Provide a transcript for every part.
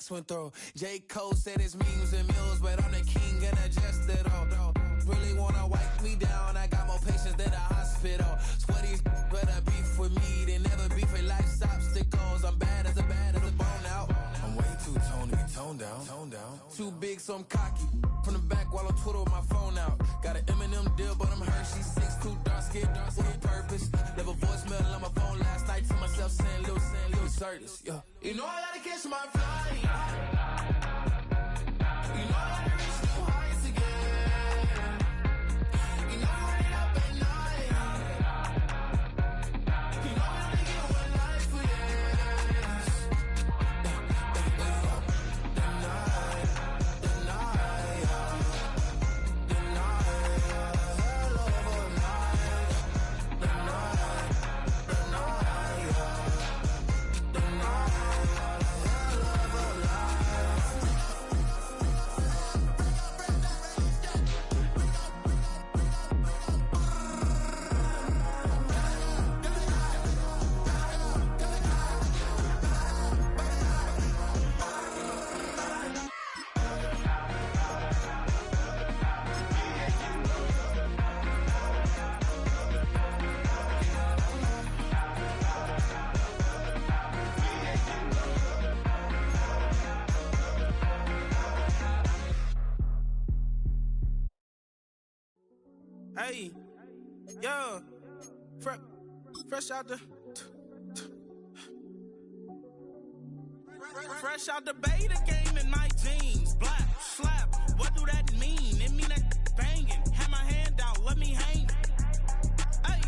went through. J. Cole said it's memes and mules, but I'm the king and adjust it all. Really wanna wipe me down, I got more patience than a hospital. Sweaty better beef with me, they never beef with life's obstacles. I'm bad as a bone out. I'm way too toned to be toned down. Too big, so I'm cocky. From the back while I'm Twitter with my phone out. Got an Eminem deal, but I'm Hershey. 6'2", dark skin, with purpose. Never voicemail on my phone last night to myself saying Lil Certis. Yeah. You know I gotta catch my flight. You know I gotta reach new heights again. You know I'm running up at night. You know I only get one life for this. Hey, yo, fresh out the beta game in my jeans. Black, slap, what do that mean? It mean that banging, have my hand out, let me hang. Hey,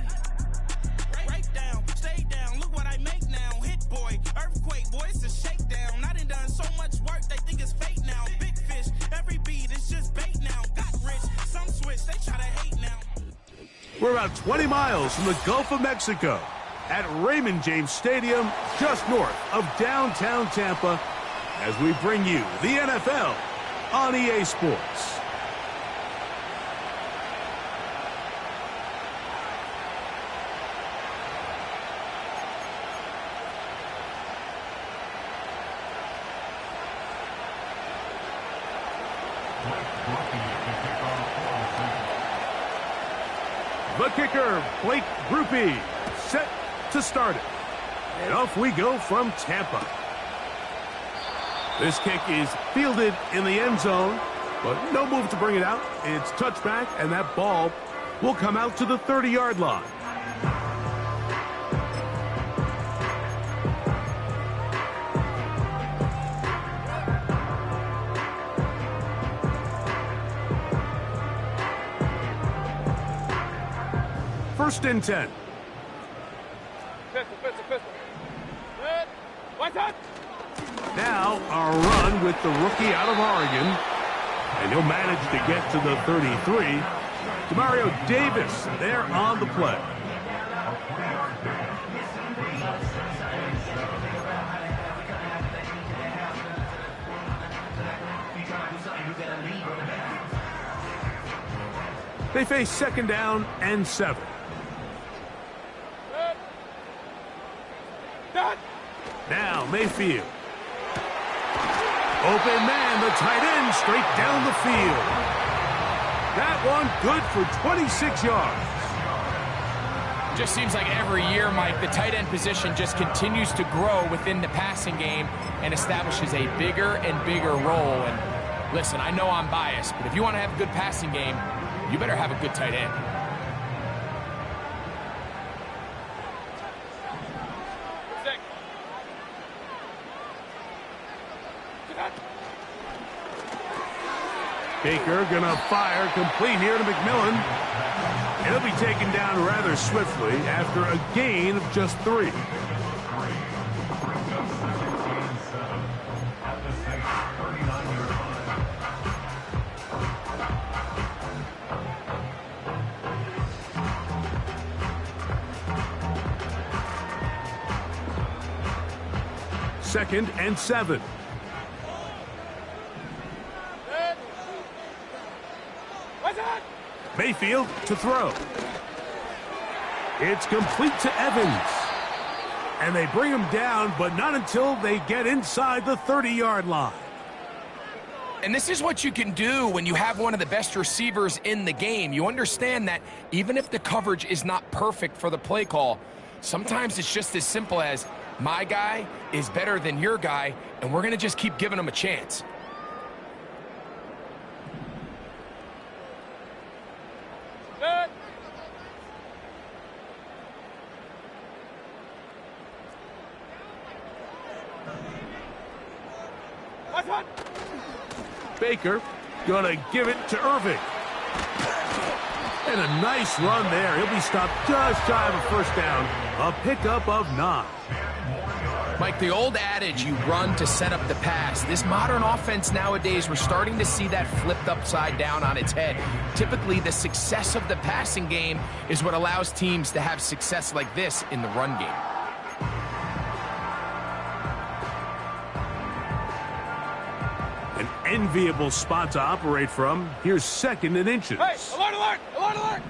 break down, stay down, look what I make now. Hit boy, earthquake, boy, it's a shakedown. I done so much work, they think it's fake now. Big fish, every beat is just bait now. Got rich, some switch, they try to hate now. We're about 20 miles from the Gulf of Mexico at Raymond James Stadium, just north of downtown Tampa, as we bring you the NFL on EA Sports. The kicker, Blake Grupe, set to start it. And off we go from Tampa. This kick is fielded in the end zone, but no move to bring it out. It's touchback, and that ball will come out to the 30-yard line. First and 10. Now a run with the rookie out of Oregon. And he'll manage to get to the 33. Demario Davis there on the play. They face second down and 7. Now Mayfield. Open man, the tight end, straight down the field. That one good for 26 yards. Just seems like every year, Mike, the tight end position just continues to grow within the passing game and establishes a bigger and bigger role. And listen, I know I'm biased, but if you want to have a good passing game, you better have a good tight end. Baker gonna fire complete here to McMillan. And he'll be taken down rather swiftly after a gain of just 3. Second and 7. Mayfield to throw. It's complete to Evans. And they bring him down, but not until they get inside the 30-yard line. And this is what you can do when you have one of the best receivers in the game. You understand that even if the coverage is not perfect for the play call, sometimes it's just as simple as, my guy is better than your guy, and we're going to just keep giving him a chance. Baker gonna give it to Irving. And a nice run there. He'll be stopped just shy of a first down. A pickup of 9. Mike, the old adage, you run to set up the pass. This modern offense nowadays, we're starting to see that flipped upside down on its head. Typically, the success of the passing game is what allows teams to have success like this in the run game. An enviable spot to operate from. Here's 2nd and inches. Hey, alert, alert, alert, alert!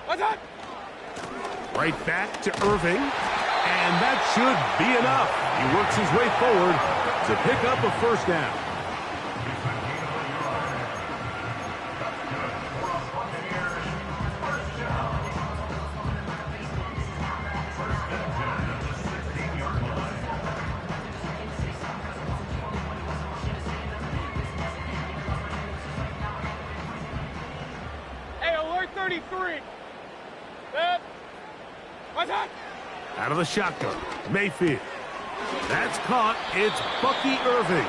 What's up? Right back to Irving. And that should be enough. He works his way forward to pick up a first down. Hey, alert 33! What's up? Out of the shotgun, Mayfield. That's caught. It's Bucky Irving.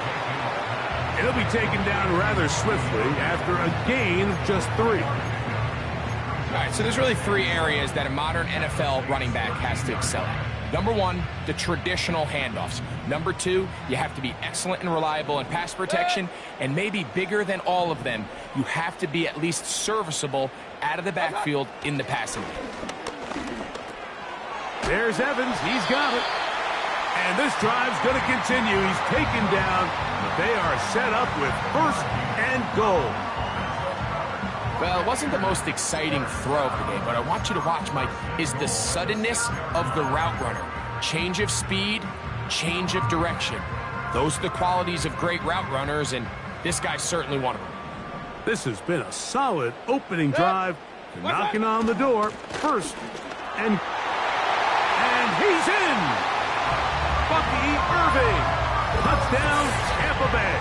He'll be taken down rather swiftly after a gain of just 3. All right, so there's really 3 areas that a modern NFL running back has to excel at. Number 1, the traditional handoffs. Number 2, you have to be excellent and reliable in pass protection. And maybe bigger than all of them, you have to be at least serviceable out of the backfield in the passing game. There's Evans. He's got it. And this drive's going to continue. He's taken down, but they are set up with 1st and goal. Well, it wasn't the most exciting throw of the game. What I want you to watch, Mike, is the suddenness of the route runner. Change of speed, change of direction. Those are the qualities of great route runners, and this guy's certainly one of them. This has been a solid opening drive. Knocking on the door. 1st and he's in. Bucky Irving. Touchdown, Tampa Bay.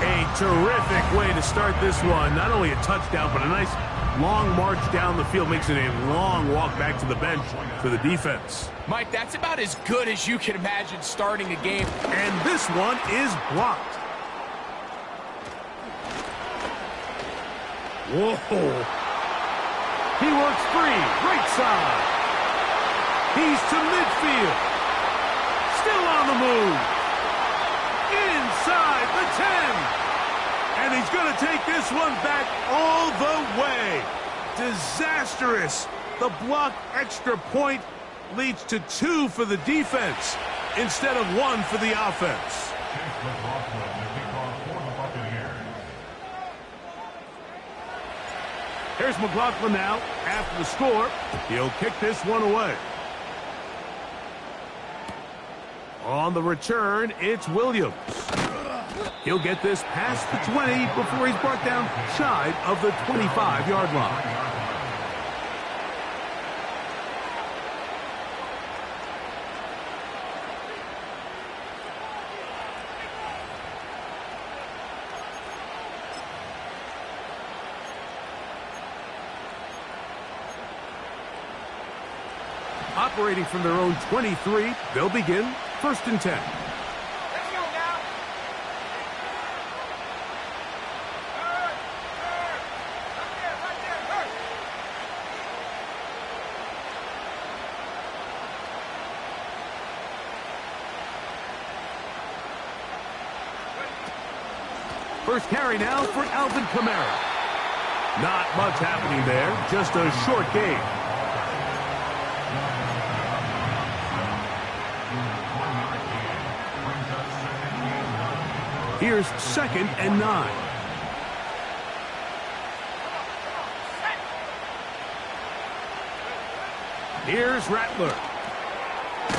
A terrific way to start this one. Not only a touchdown, but a nice long march down the field. Makes it a long walk back to the bench for the defense. Mike, that's about as good as you can imagine starting a game. And this one is blocked. Whoa. He works free. Right side. He's to midfield. Still on the move. Inside the 10. And he's going to take this one back all the way. Disastrous. The block extra point leads to 2 for the defense instead of 1 for the offense. Here's McLaughlin now after the score. He'll kick this one away. On the return, it's Williams. He'll get this past the 20 before he's brought down shy of the 25-yard line. Operating from their own 23, they'll begin 1st and 10. Let's go now. Right there. First carry now for Alvin Kamara. Not much happening there, just a short gain. Here's 2nd and 9. Here's Rattler.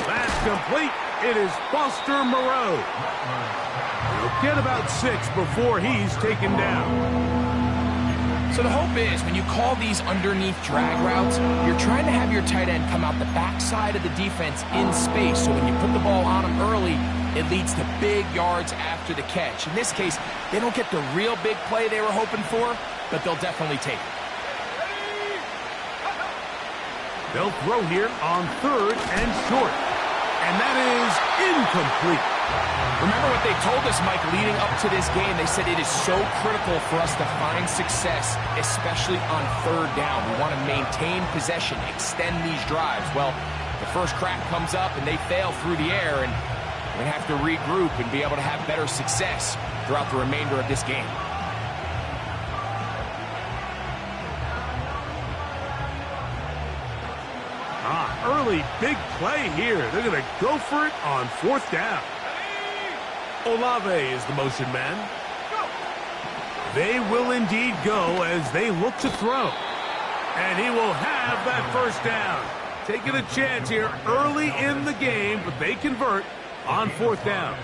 That's complete. It is Foster Moreau. He'll get about 6 before he's taken down. So the hope is when you call these underneath drag routes, you're trying to have your tight end come out the backside of the defense in space. So when you put the ball on him early, it leads to big yards after the catch. In this case, they don't get the real big play they were hoping for, but they'll definitely take it. They'll throw here on 3rd and short. And that is incomplete. Remember what they told us, Mike, leading up to this game. They said it is so critical for us to find success, especially on 3rd down. We want to maintain possession, extend these drives. Well, the first crack comes up and they fail through the air, and we have to regroup and be able to have better success throughout the remainder of this game. Early big play here. They're going to go for it on 4th down. Olave is the motion man. They will indeed go as they look to throw. And he will have that first down. Taking a chance here early in the game, but they convert on 4th down.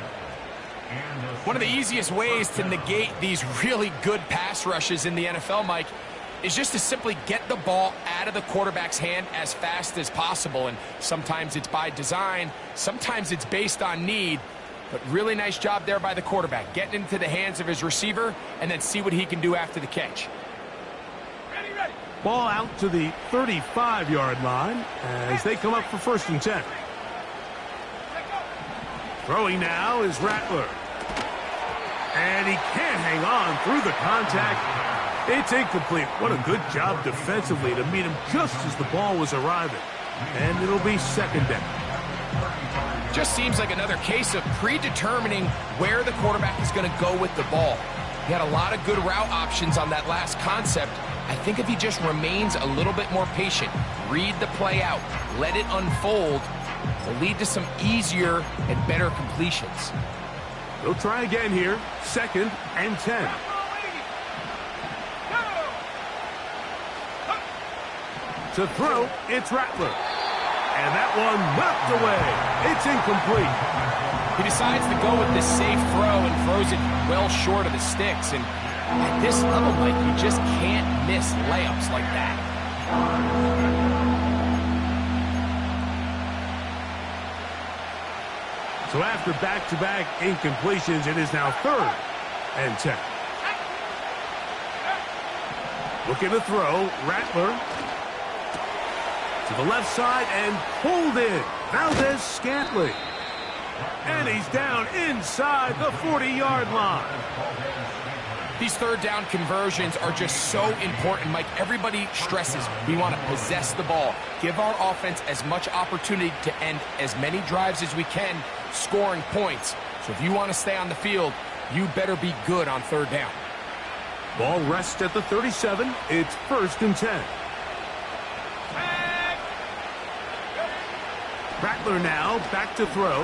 One of the easiest ways to negate these really good pass rushes in the NFL, Mike, is just to simply get the ball out of the quarterback's hand as fast as possible. And sometimes it's by design, sometimes it's based on need. But really nice job there by the quarterback, getting into the hands of his receiver and then see what he can do after the catch. Ball out to the 35-yard line as they come up for 1st and 10. Throwing now is Rattler. And he can't hang on through the contact. It's incomplete. What a good job defensively to meet him just as the ball was arriving. And it'll be 2nd down. Just seems like another case of predetermining where the quarterback is going to go with the ball. He had a lot of good route options on that last concept. I think if he just remains a little bit more patient, read the play out, let it unfold, will lead to some easier and better completions. They'll try again here. 2nd and 10. To throw, it's Rattler. And that one knocked away. It's incomplete. He decides to go with this safe throw and throws it well short of the sticks. And at this level, Mike, you just can't miss layups like that. So after back-to-back incompletions, it is now 3rd and 10. Looking to throw, Rattler. To the left side and pulled in. Valdez-Scantling. And he's down inside the 40-yard line. These 3rd down conversions are just so important, Mike. Everybody stresses we want to possess the ball, give our offense as much opportunity to end as many drives as we can, scoring points. So if you want to stay on the field, you better be good on 3rd down. Ball rests at the 37. It's 1st and 10. Rattler now back to throw.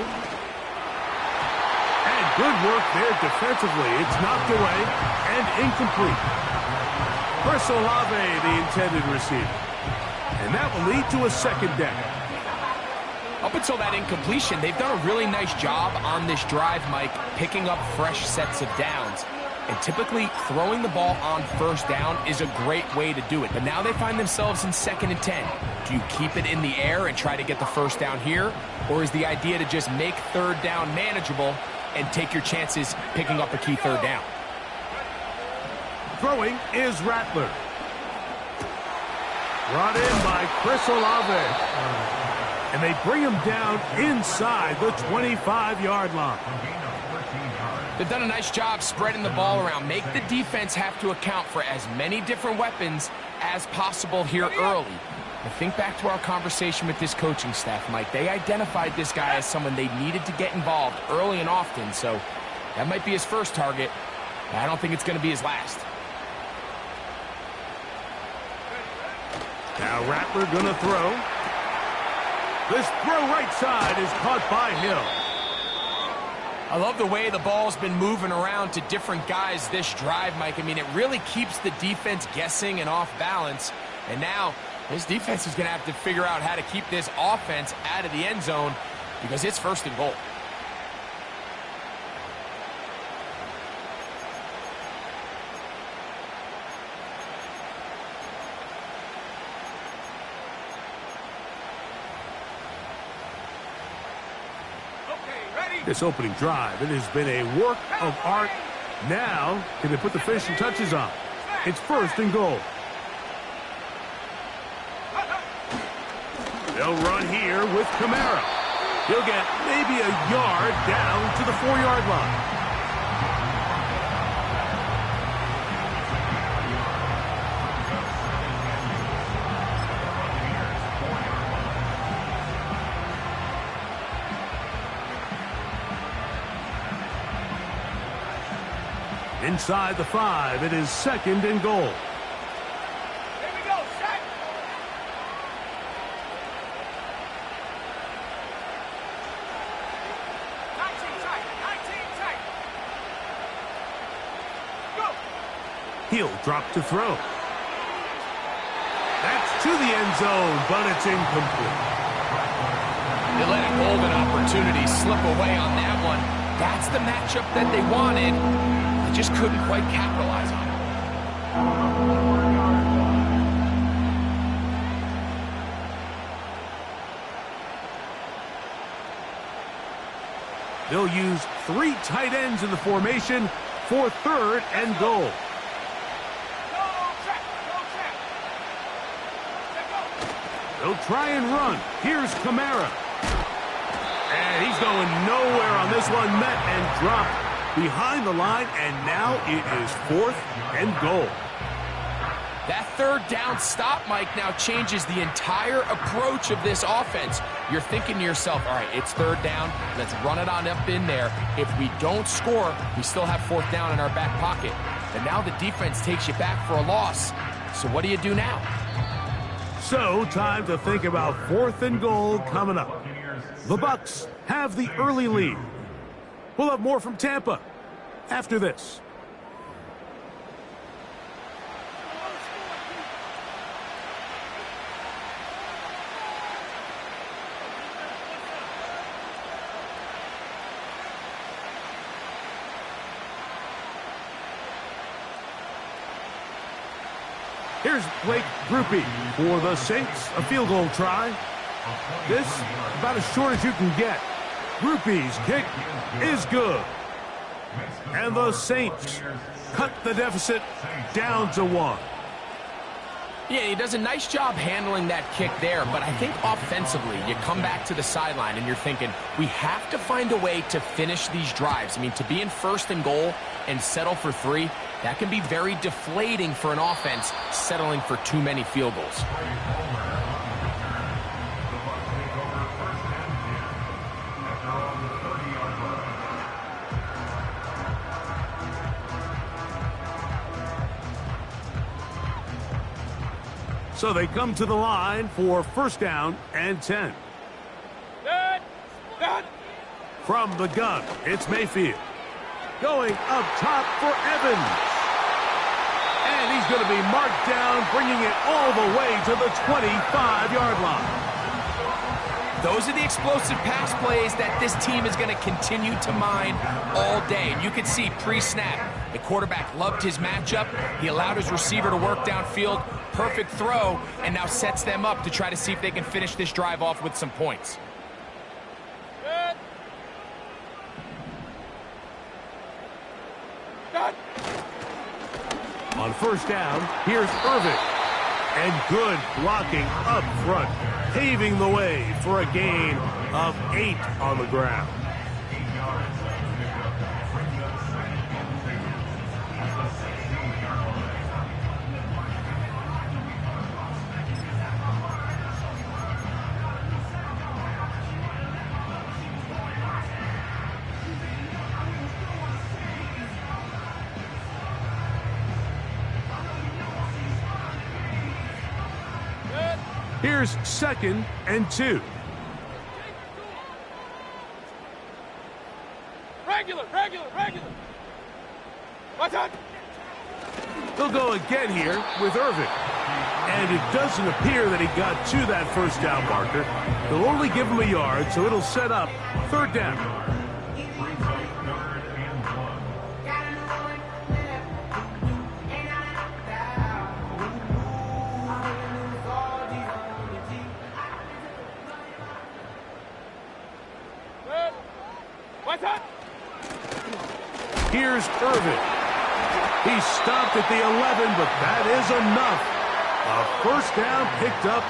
And good work there defensively. It's knocked away and incomplete. Chris Olave, the intended receiver. And that will lead to a 2nd down. Up until that incompletion, they've done a really nice job on this drive, Mike, picking up fresh sets of downs. And typically, throwing the ball on 1st down is a great way to do it. But now they find themselves in 2nd and 10. Do you keep it in the air and try to get the 1st down here? Or is the idea to just make 3rd down manageable and take your chances picking up a key 3rd down? Throwing is Rattler. Brought in by Chris Olave. And they bring him down inside the 25-yard line. They've done a nice job spreading the ball around. Make the defense have to account for as many different weapons as possible here early. And think back to our conversation with this coaching staff, Mike. They identified this guy as someone they needed to get involved early and often. So that might be his first target. But I don't think it's going to be his last. Now Rattler going to throw. This throw right side is caught by Hill. I love the way the ball's been moving around to different guys this drive, Mike. I mean, it really keeps the defense guessing and off balance. And now This defense is going to have to figure out how to keep this offense out of the end zone because it's 1st and goal. This opening drive, it has been a work of art. Now, can they put the finishing touches on? It's 1st and goal. They'll run here with Kamara. He'll get maybe a yard down to the 4-yard line. Inside the 5, it is 2nd and goal. Here we go, set. Go. He'll drop to throw. That's to the end zone, but it's incomplete. They let a golden opportunity slip away on that one. That's the matchup that they wanted. They just couldn't quite capitalize on it. They'll use 3 tight ends in the formation for 3rd and goal. They'll try and run. Here's Kamara. And he's going nowhere on this one. Met and dropped behind the line, and now it is 4th and goal. That 3rd down stop, Mike, now changes the entire approach of this offense. You're thinking to yourself, all right, it's 3rd down. Let's run it on up in there. If we don't score, we still have 4th down in our back pocket. But now the defense takes you back for a loss. So what do you do now? So, time to think about 4th and goal coming up. The Bucs have the early lead. We'll have more from Tampa after this. Here's Blake Grupe for the Saints, a field goal try. This, about as short as you can get. Grupe's kick is good. And the Saints cut the deficit down to 1. Yeah, he does a nice job handling that kick there, but I think offensively, you come back to the sideline and you're thinking, we have to find a way to finish these drives. I mean, to be in 1st and goal and settle for 3, that can be very deflating for an offense settling for too many field goals. So they come to the line for 1st down and 10. From the gun, it's Mayfield. Going up top for Evans. And he's going to be marked down, bringing it all the way to the 25-yard line. Those are the explosive pass plays that this team is going to continue to mine all day. And you can see pre-snap, the quarterback loved his matchup. He allowed his receiver to work downfield. Perfect throw, and now sets them up to try to see if they can finish this drive off with some points. On 1st down, here's Irvin. And good blocking up front, paving the way for a gain of 8 on the ground. Here's 2nd and 2. Regular. Watch out. They'll go again here with Irvin. And it doesn't appear that he got to that first down marker. They'll only give him a yard, so it'll set up third down. Here's Irvin. He stopped at the 11, but that is enough. A first down picked up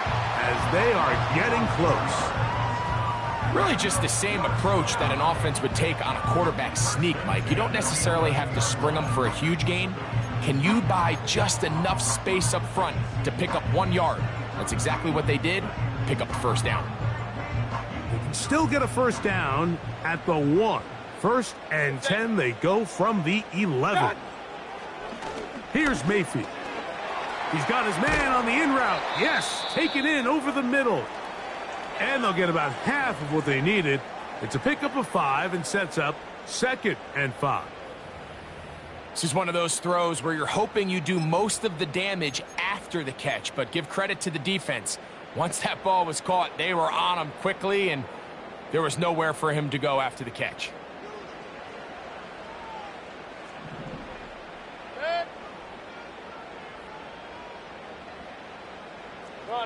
as they are getting close. Really just the same approach that an offense would take on a quarterback sneak, Mike. You don't necessarily have to spring them for a huge gain. Can you buy just enough space up front to pick up 1 yard? That's exactly what they did. Pick up the first down. They can still get a first down at the 1. First and 10, they go from the 11. Here's Mayfield. He's got his man on the in route. Yes, taken in over the middle. And they'll get about half of what they needed. It's a pickup of 5 and sets up 2nd and 5. This is one of those throws where you're hoping you do most of the damage after the catch, but give credit to the defense. Once that ball was caught, they were on him quickly, and there was nowhere for him to go after the catch.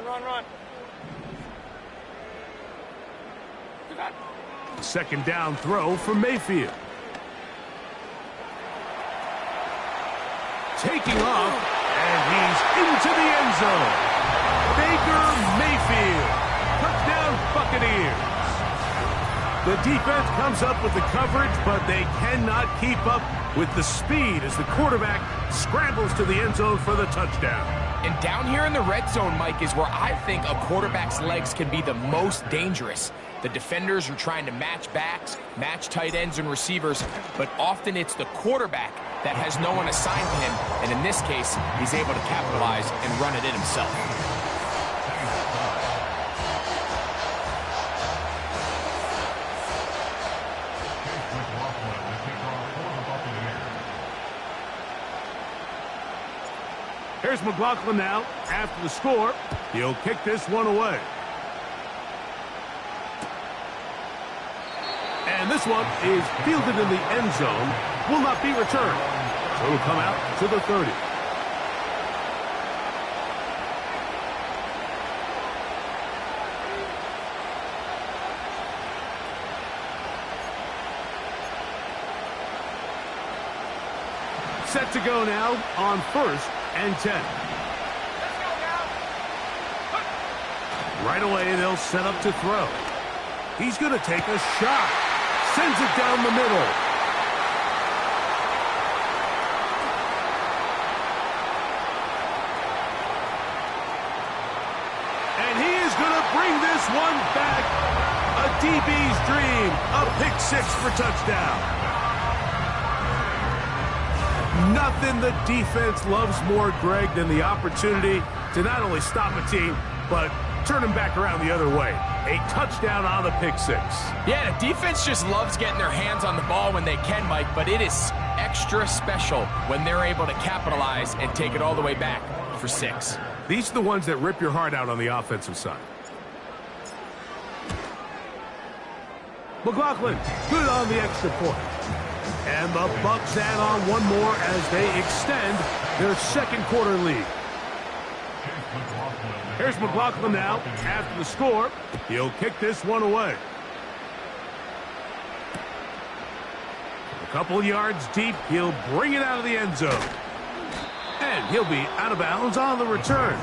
Run. Second down throw for Mayfield. Taking off, and he's into the end zone. Baker Mayfield. Touchdown Buccaneers. The defense comes up with the coverage, but they cannot keep up with the speed as the quarterback scrambles to the end zone for the touchdown. And down here in the red zone, Mike, is where I think a quarterback's legs can be the most dangerous. The defenders are trying to match backs, match tight ends and receivers, but often it's the quarterback that has no one assigned to him, and in this case, he's able to capitalize and run it in himself. Here's McLaughlin now. After the score, he'll kick this one away. And this one is fielded in the end zone. Will not be returned. So it'll come out to the 30. Set to go now on 1st and 10. Right away, they'll set up to throw. He's going to take a shot. Sends it down the middle. And he is going to bring this one back. A DB's dream. A pick 6 for touchdown. Nothing the defense loves more, Greg, than the opportunity to not only stop a team, but turn them back around the other way. A touchdown on the pick 6. Yeah, the defense just loves getting their hands on the ball when they can, Mike, but it is extra special when they're able to capitalize and take it all the way back for 6. These are the ones that rip your heart out on the offensive side. McLaughlin, good on the extra point. And the Bucs add on one more as they extend their second quarter lead. Here's McLaughlin now. After the score, he'll kick this one away. A couple yards deep, he'll bring it out of the end zone. And he'll be out of bounds on the return.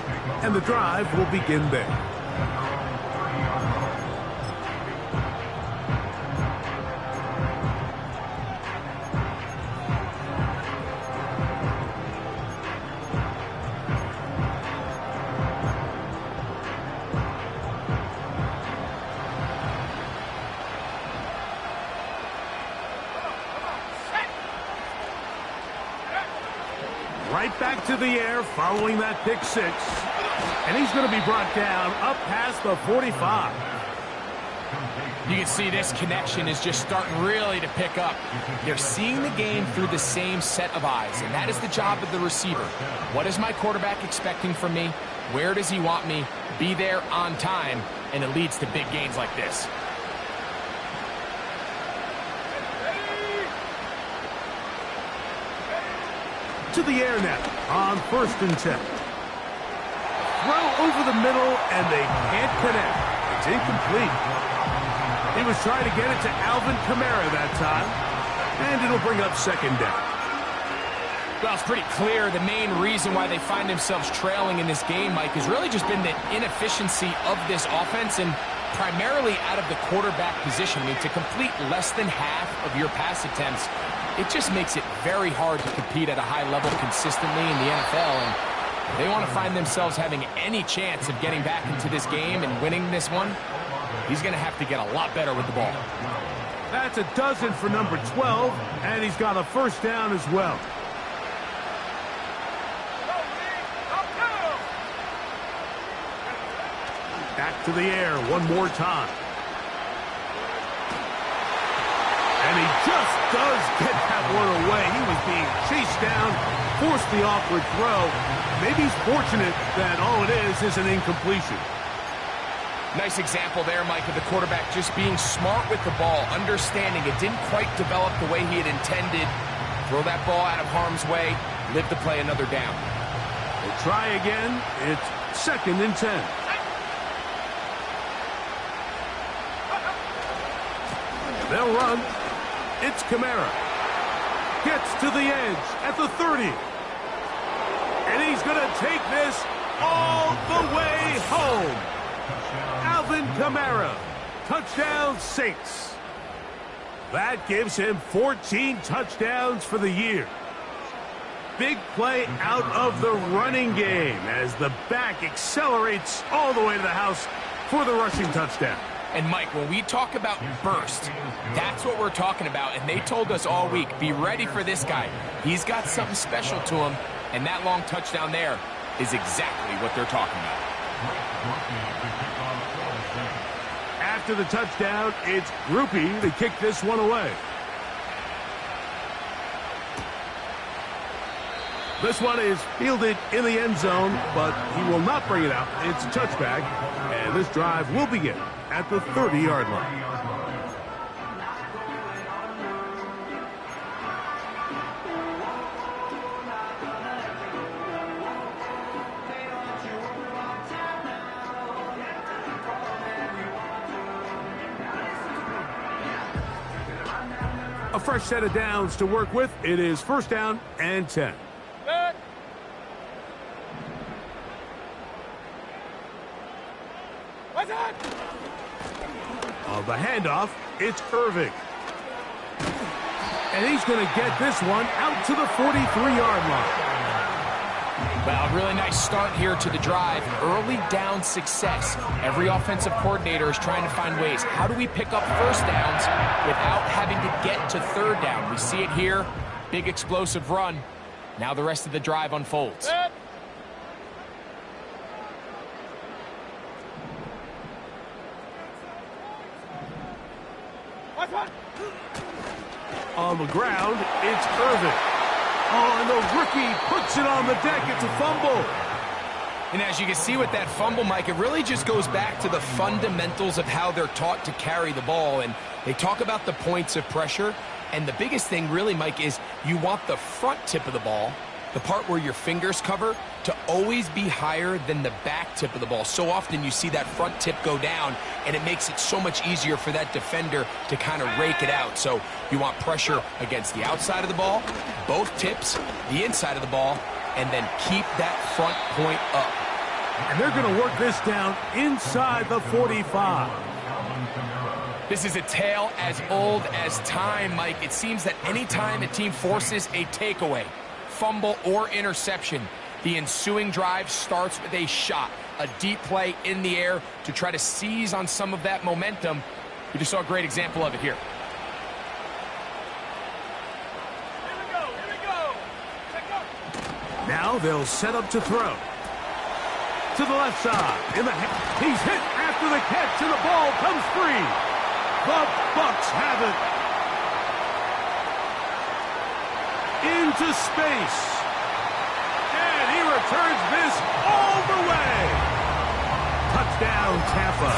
And the drive will begin there. Right back to the air following that pick 6. And he's going to be brought down up past the 45. You can see this connection is just starting really to pick up. They're seeing the game through the same set of eyes, and that is the job of the receiver. What is my quarterback expecting from me? Where does he want me? Be there on time, and it leads to big gains like this. To the air now on 1st and 10. Throw over the middle, and they can't connect. It's incomplete. He was trying to get it to Alvin Kamara that time, and it'll bring up 2nd down. Well, it's pretty clear the main reason why they find themselves trailing in this game, Mike, has really just been the inefficiency of this offense and primarily out of the quarterback position. I mean, to complete less than half of your pass attempts, it just makes it very hard to compete at a high level consistently in the NFL, and they want to find themselves having any chance of getting back into this game and winning this one. He's going to have to get a lot better with the ball. That's a dozen for number 12, and he's got a 1st down as well. Back to the air one more time. And he just does get that one away. He was being chased down, forced the awkward throw. Maybe he's fortunate that all it is an incompletion. Nice example there, Mike, of the quarterback just being smart with the ball, understanding it didn't quite develop the way he had intended. Throw that ball out of harm's way, live to play another down. We'll try again. It's 2nd and 10. They'll run. It's Kamara. Gets to the edge at the 30. And he's going to take this all the way home. Alvin Kamara. Touchdown, Saints. That gives him 14 touchdowns for the year. Big play out of the running game as the back accelerates all the way to the house for the rushing touchdown. And, Mike, when we talk about burst, that's what we're talking about. And they told us all week, be ready for this guy. He's got something special to him, and that long touchdown there is exactly what they're talking about. After the touchdown, it's Groupie to kick this one away. This one is fielded in the end zone, but he will not bring it out. It's a touchback, and this drive will begin at the 30-yard line. A fresh set of downs to work with. It is 1st down and 10. On the handoff, it's Irving. And he's going to get this one out to the 43-yard line. Well, really nice start here to the drive. Early down success. Every offensive coordinator is trying to find ways. How do we pick up 1st downs without having to get to 3rd down? We see it here. Big explosive run. Now the rest of the drive unfolds. On the ground, it's Irving. Oh, and the rookie puts it on the deck. It's a fumble. And as you can see with that fumble, Mike, it really just goes back to the fundamentals of how they're taught to carry the ball. And they talk about the points of pressure. And the biggest thing really, Mike, is you want the front tip of the ball, the part where your fingers cover, to always be higher than the back tip of the ball. So often you see that front tip go down, and it makes it so much easier for that defender to kind of rake it out. So you want pressure against the outside of the ball, both tips, the inside of the ball, and then keep that front point up. And they're going to work this down inside the 45. This is a tale as old as time, Mike. It seems that anytime a team forces a takeaway, fumble, or interception, the ensuing drive starts with a shot, a deep play in the air to try to seize on some of that momentum. We just saw a great example of it here. Now they'll set up to throw. To the left side. He's hit at after the catch, and the ball comes free. The Bucs have it. Into space. And he returns this all the way. Touchdown, Tampa.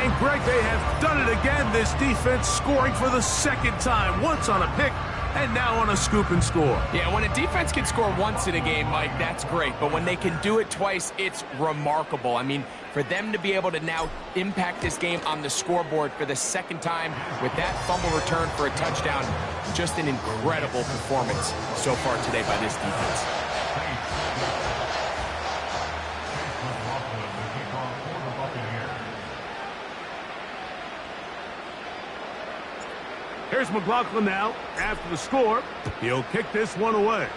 And Greg, they have done it again. This defense scoring for the second time. Once on a pick, and now on a scoop and score. Yeah, when a defense can score once in a game, Mike, that's great. But when they can do it twice, it's remarkable. I mean, for them to be able to now impact this game on the scoreboard for the second time with that fumble return for a touchdown, just an incredible performance so far today by this defense. Here's McLaughlin now. After the score, he'll kick this one away.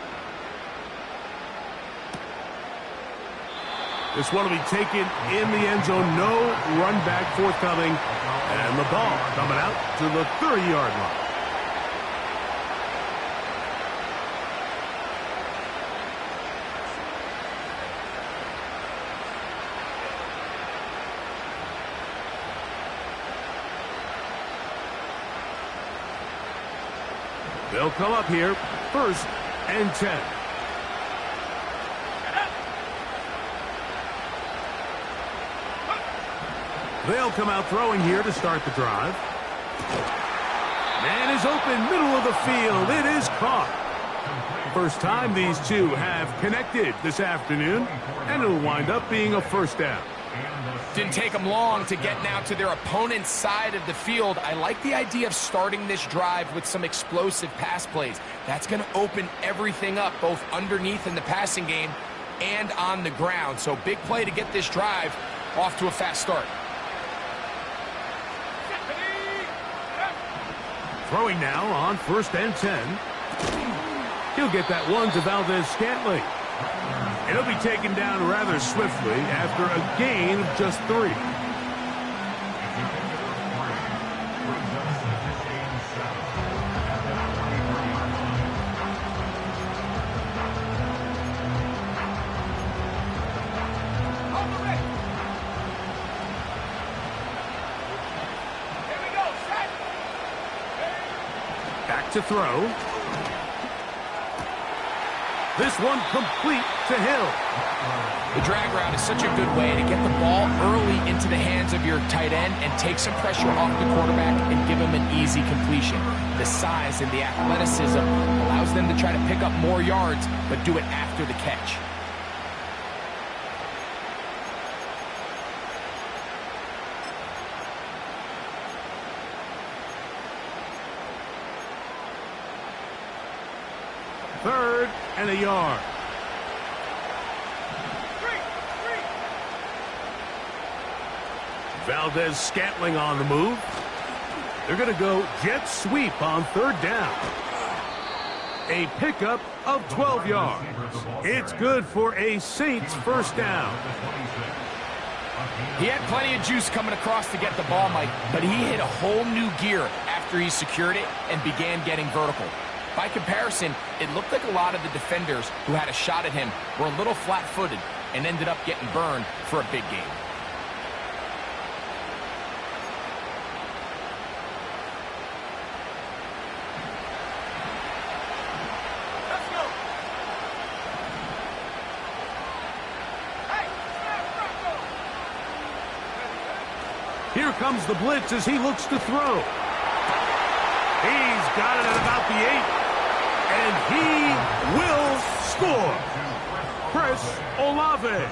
This one will be taken in the end zone. No run back forthcoming. And the ball coming out to the 30-yard line. They'll come up here, 1st and 10. They'll come out throwing here to start the drive. Man is open, middle of the field. It is caught. First time these two have connected this afternoon, and it'll wind up being a first down. Didn't take them long to get now to their opponent's side of the field. I like the idea of starting this drive with some explosive pass plays. That's going to open everything up, both underneath in the passing game and on the ground. So big play to get this drive off to a fast start. Throwing now on 1st and 10. He'll get that one to Valdez-Scantling. It'll be taken down rather swiftly after a gain of just 3. Back to throw. This one complete to Hill. The drag route is such a good way to get the ball early into the hands of your tight end and take some pressure off the quarterback and give him an easy completion. The size and the athleticism allows them to try to pick up more yards, but do it after the catch. Third and a yard. Valdez-Scantling on the move. They're going to go jet sweep on 3rd down. A pickup of 12 yards. It's good for a Saints first down. He had plenty of juice coming across to get the ball, Mike, but he hit a whole new gear after he secured it and began getting vertical. By comparison, it looked like a lot of the defenders who had a shot at him were a little flat-footed and ended up getting burned for a big game. Let's go. Hey, Here comes the blitz as he looks to throw. He's got it at about the 8. And he will score. Chris Olave.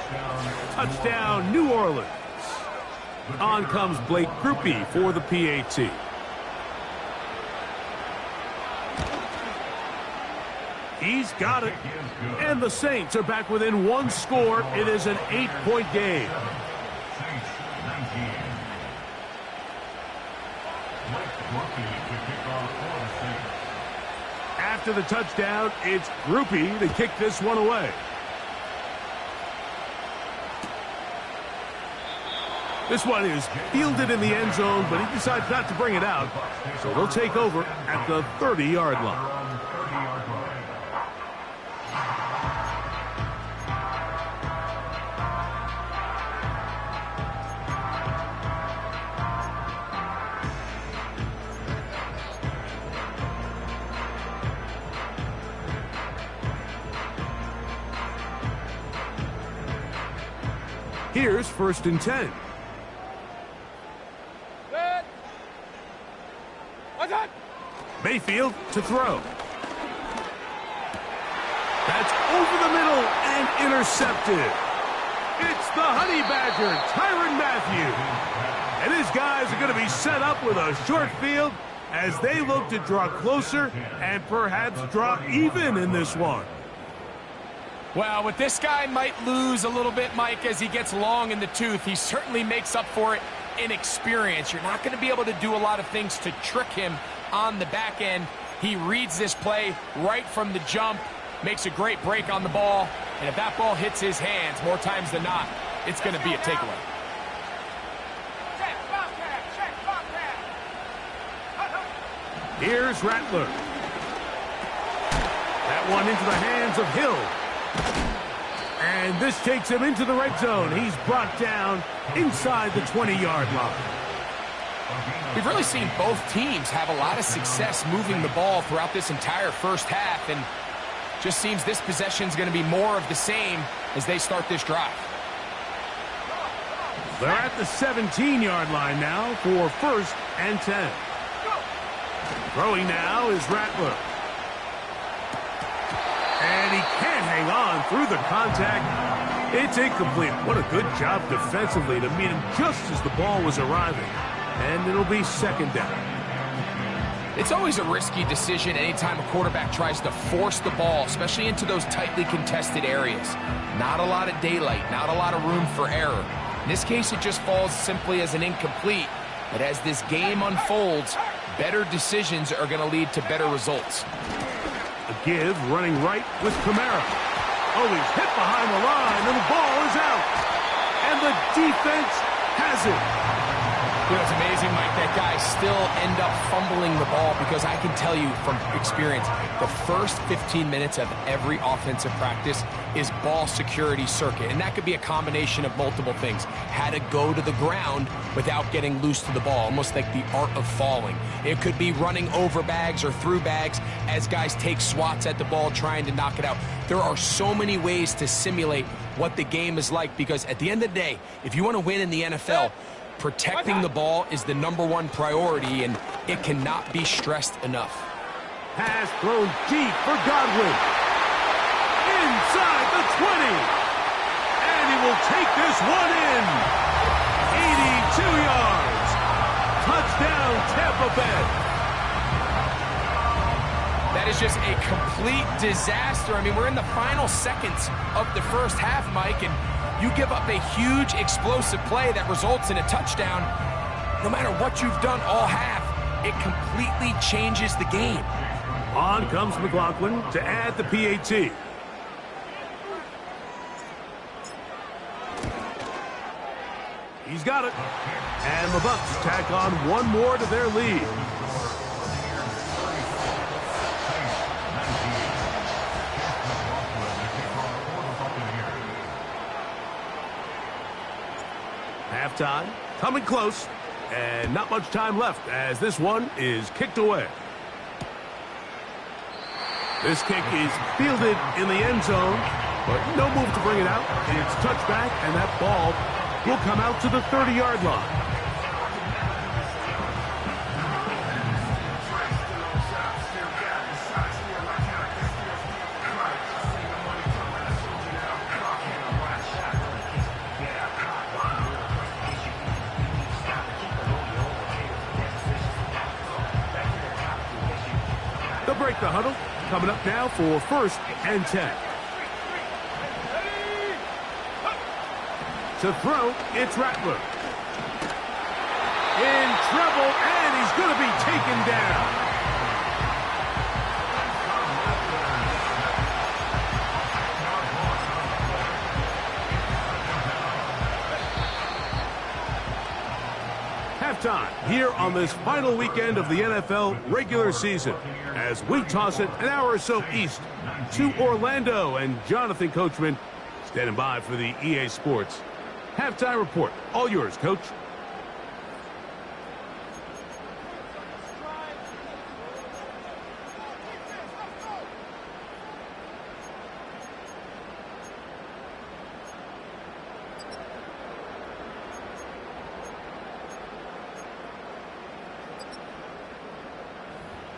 Touchdown, New Orleans. On comes Blake Grupe for the PAT. He's got it. And the Saints are back within 1 score. It is an 8-point game. After the touchdown, it's Grupe to kick this one away. This one is fielded in the end zone, but he decides not to bring it out. So they'll take over at the 30-yard line. Here's 1st and 10. Mayfield to throw. That's over the middle and intercepted. It's the Honey Badger, Tyrann Mathieu. And his guys are going to be set up with a short field as they look to draw closer and perhaps draw even in this one. Well, with this guy might lose a little bit, Mike, as he gets long in the tooth. He certainly makes up for it in experience. You're not going to be able to do a lot of things to trick him on the back end. He reads this play right from the jump, makes a great break on the ball, and if that ball hits his hands more times than not, it's going to be a takeaway. Here's Rattler. That one into the hands of Hill. And this takes him into the red zone. He's brought down inside the 20-yard line. We've really seen both teams have a lot of success moving the ball throughout this entire first half, and just seems this possession is going to be more of the same as they start this drive. They're at the 17-yard line now for 1st and 10. Throwing now is Rattler. And he can't hang on through the contact. It's incomplete. What a good job defensively to meet him just as the ball was arriving. And it'll be 2nd down. It's always a risky decision anytime a quarterback tries to force the ball, especially into those tightly contested areas. Not a lot of daylight, not a lot of room for error. In this case, it just falls simply as an incomplete. But as this game unfolds, better decisions are going to lead to better results. A give running right with Kamara. Oh, he's hit behind the line, and the ball is out. And the defense has it. You know, it's amazing, Mike, that guys still end up fumbling the ball because I can tell you from experience, the first 15 minutes of every offensive practice is ball security circuit. And that could be a combination of multiple things. How to go to the ground without getting loose to the ball, almost like the art of falling. It could be running over bags or through bags as guys take swats at the ball trying to knock it out. There are so many ways to simulate what the game is like because at the end of the day, if you want to win in the NFL, protecting the ball is the #1 priority, and it cannot be stressed enough. Pass thrown deep for Godwin. Inside the 20. And he will take this one in. 82 yards. Touchdown, Tampa Bay. That is just a complete disaster. I mean, we're in the final seconds of the first half, Mike, and you give up a huge explosive play that results in a touchdown. No matter what you've done all half, it completely changes the game. On comes McLaughlin to add the PAT. He's got it. And the Bucs tack on one more to their lead. Halftime, coming close, and not much time left as this one is kicked away. This kick is fielded in the end zone, but no move to bring it out. It's touchback, and that ball will come out to the 30-yard line. They'll break the huddle. Coming up now for 1st and 10. To throw, it's Rattler. In trouble, and he's going to be taken down. Halftime here on this final weekend of the NFL regular season as we toss it an hour or so east to Orlando, and Jonathan Coachman standing by for the EA Sports halftime report. All yours, Coach.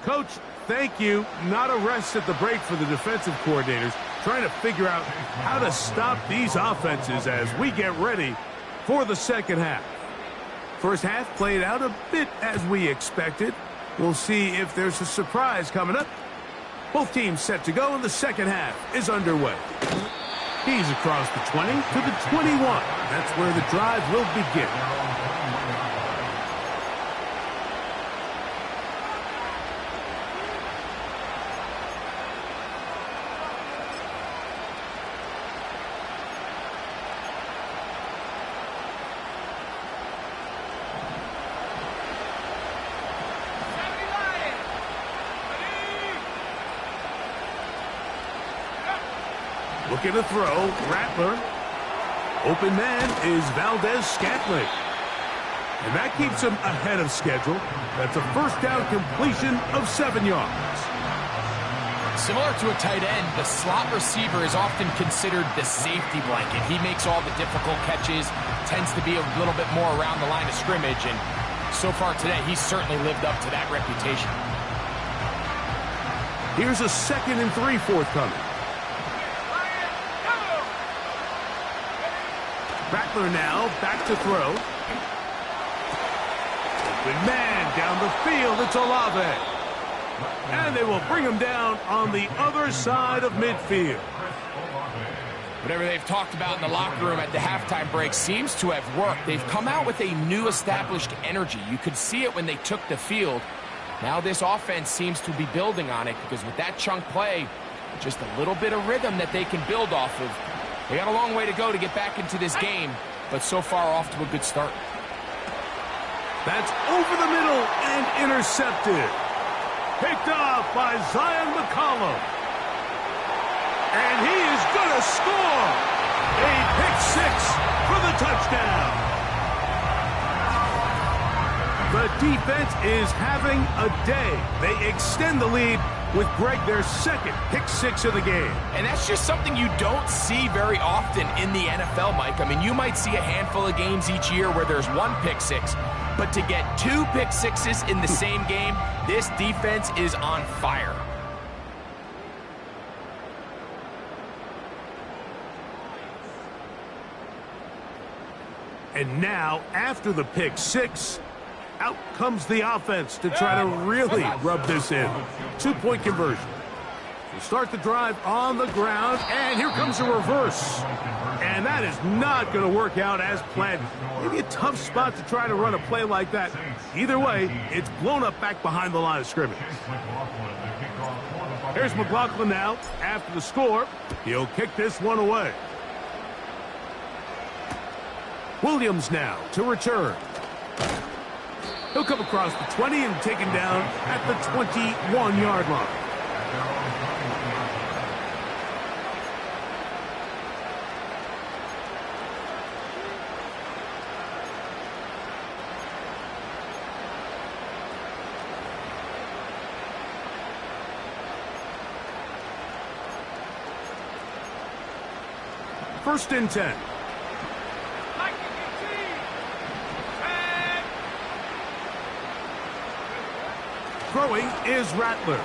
Coach, thank you. Not a rest at the break for the defensive coordinators, trying to figure out how to stop these offenses as we get ready for the second half. First half played out a bit as we expected. We'll see if there's a surprise coming up. Both teams set to go, and the second half is underway. He's across the 20 to the 21. That's where the drive will begin. Looking to throw, Rattler. Open man is Valdez-Scantling. And that keeps him ahead of schedule. That's a first down completion of 7 yards. Similar to a tight end, the slot receiver is often considered the safety blanket. He makes all the difficult catches, tends to be a little bit more around the line of scrimmage, and so far today, he's certainly lived up to that reputation. Here's a 2nd and 3 forthcoming. Rattler now, back to throw. Open man down the field, it's Olave. And they will bring him down on the other side of midfield. Whatever they've talked about in the locker room at the halftime break seems to have worked. They've come out with a new established energy. You could see it when they took the field. Now this offense seems to be building on it because with that chunk play, just a little bit of rhythm that they can build off of. They got a long way to go to get back into this game, but so far off to a good start. That's over the middle and intercepted. Picked off by Zion McCollum. And he is going to score. A pick-6 for the touchdown. The defense is having a day. They extend the lead with Greg, their second pick-6 of the game. And that's just something you don't see very often in the NFL, Mike. I mean, you might see a handful of games each year where there's 1 pick-6, but to get 2 pick-6s in the same game, this defense is on fire. And now, after the pick-6, out comes the offense to try to really rub this in. 2-point conversion. We'll start the drive on the ground, and here comes a reverse. And that is not going to work out as planned. Maybe a tough spot to try to run a play like that. Either way, it's blown up back behind the line of scrimmage. Here's McLaughlin now. After the score, he'll kick this one away. Williams now to return. He'll come across the 20 and taken down at the 21-yard line. First and 10. Throwing is Rattler.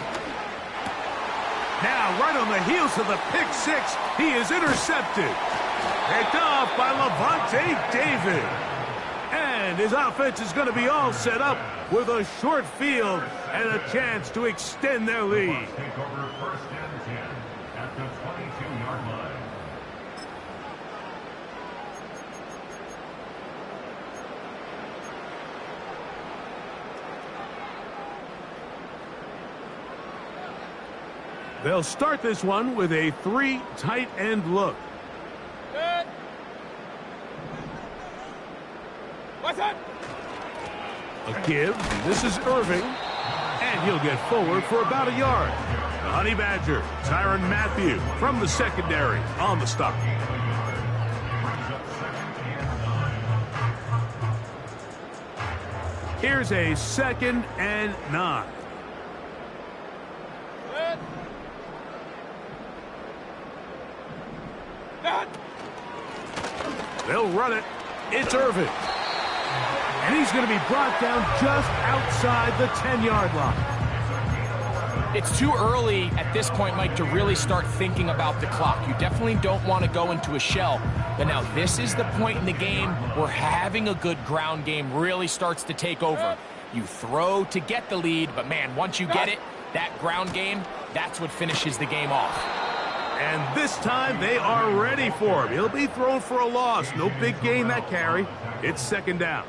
Now, right on the heels of the pick-6, he is intercepted. Picked off by Levante David. And his offense is going to be all set up with a short field and a chance to extend their lead. Take over first and 10 at the 22-yard line. They'll start this one with a 3 tight end look. What's up? A give. This is Irving. And he'll get forward for about a yard. The Honey Badger, Tyrann Mathieu from the secondary on the stop. Here's a 2nd and 9. They'll run it. It's Irving. And he's going to be brought down just outside the 10-yard line. It's too early at this point, Mike, to really start thinking about the clock. You definitely don't want to go into a shell. But now this is the point in the game where having a good ground game really starts to take over. You throw to get the lead, but man, once you get it, that ground game, that's what finishes the game off. And this time they are ready for him. He'll be thrown for a loss. No big gain that carry. It's second down.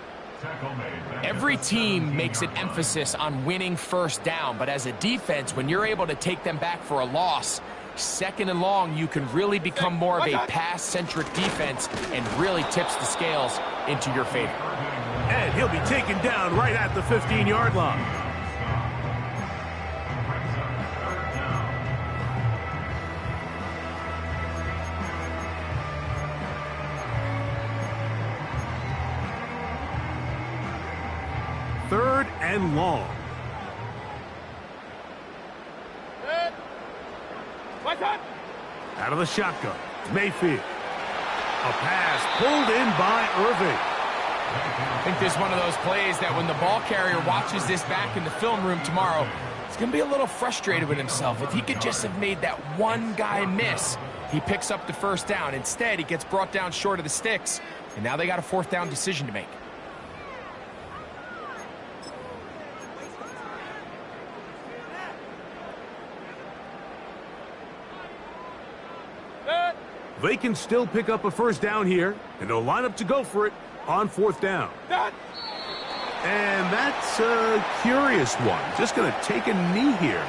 Every team makes an emphasis on winning first down, but as a defense, when you're able to take them back for a loss, second and long, you can really become more of a pass-centric defense and really tips the scales into your favor. And he'll be taken down right at the 15-yard line. Third and long. Out of the shotgun, Mayfield. A pass pulled in by Irving. I think this is one of those plays that when the ball carrier watches this back in the film room tomorrow, he's going to be a little frustrated with himself. If he could just have made that one guy miss, he picks up the first down. Instead, he gets brought down short of the sticks, and now they got a fourth down decision to make. They can still pick up a first down here, and they'll line up to go for it on fourth down. And that's a curious one. Just going to take a knee here.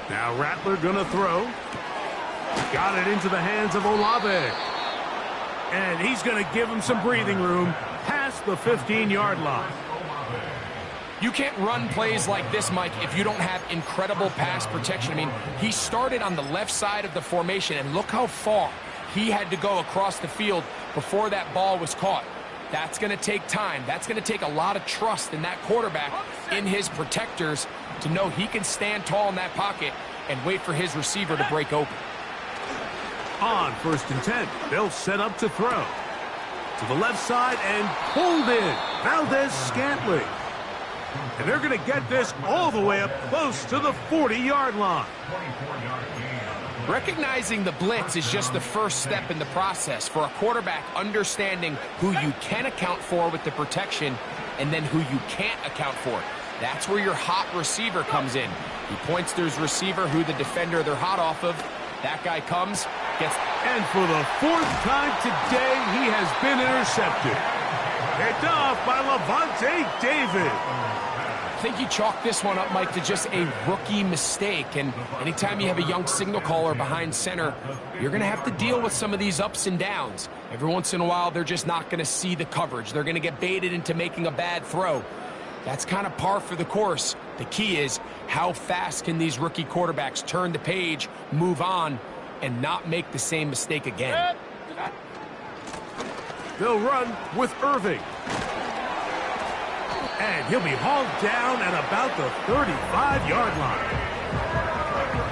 Now Rattler gonna throw. Got it into the hands of Olave. And he's gonna give him some breathing room past the 15-yard line. You can't run plays like this, Mike, if you don't have incredible pass protection. I mean, he started on the left side of the formation, and look how far he had to go across the field before that ball was caught. That's going to take time. That's going to take a lot of trust in that quarterback, in his protectors, to know he can stand tall in that pocket and wait for his receiver to break open. On first and 10, they'll set up to throw. To the left side and pulled in. Valdez-Scantling. And they're going to get this all the way up close to the 40-yard line. Recognizing the blitz is just the first step in the process for a quarterback, understanding who you can account for with the protection and then who you can't account for. That's where your hot receiver comes in. He points to his receiver, who the defender they're hot off of. That guy comes, gets... And for the fourth time today, he has been intercepted. Picked off by Levante David. I think you chalk this one up, Mike, to just a rookie mistake. And anytime you have a young signal caller behind center, you're going to have to deal with some of these ups and downs. Every once in a while, they're just not going to see the coverage. They're going to get baited into making a bad throw. That's kind of par for the course. The key is, how fast can these rookie quarterbacks turn the page, move on, and not make the same mistake again? They'll run with Irving. And he'll be hauled down at about the 35-yard line.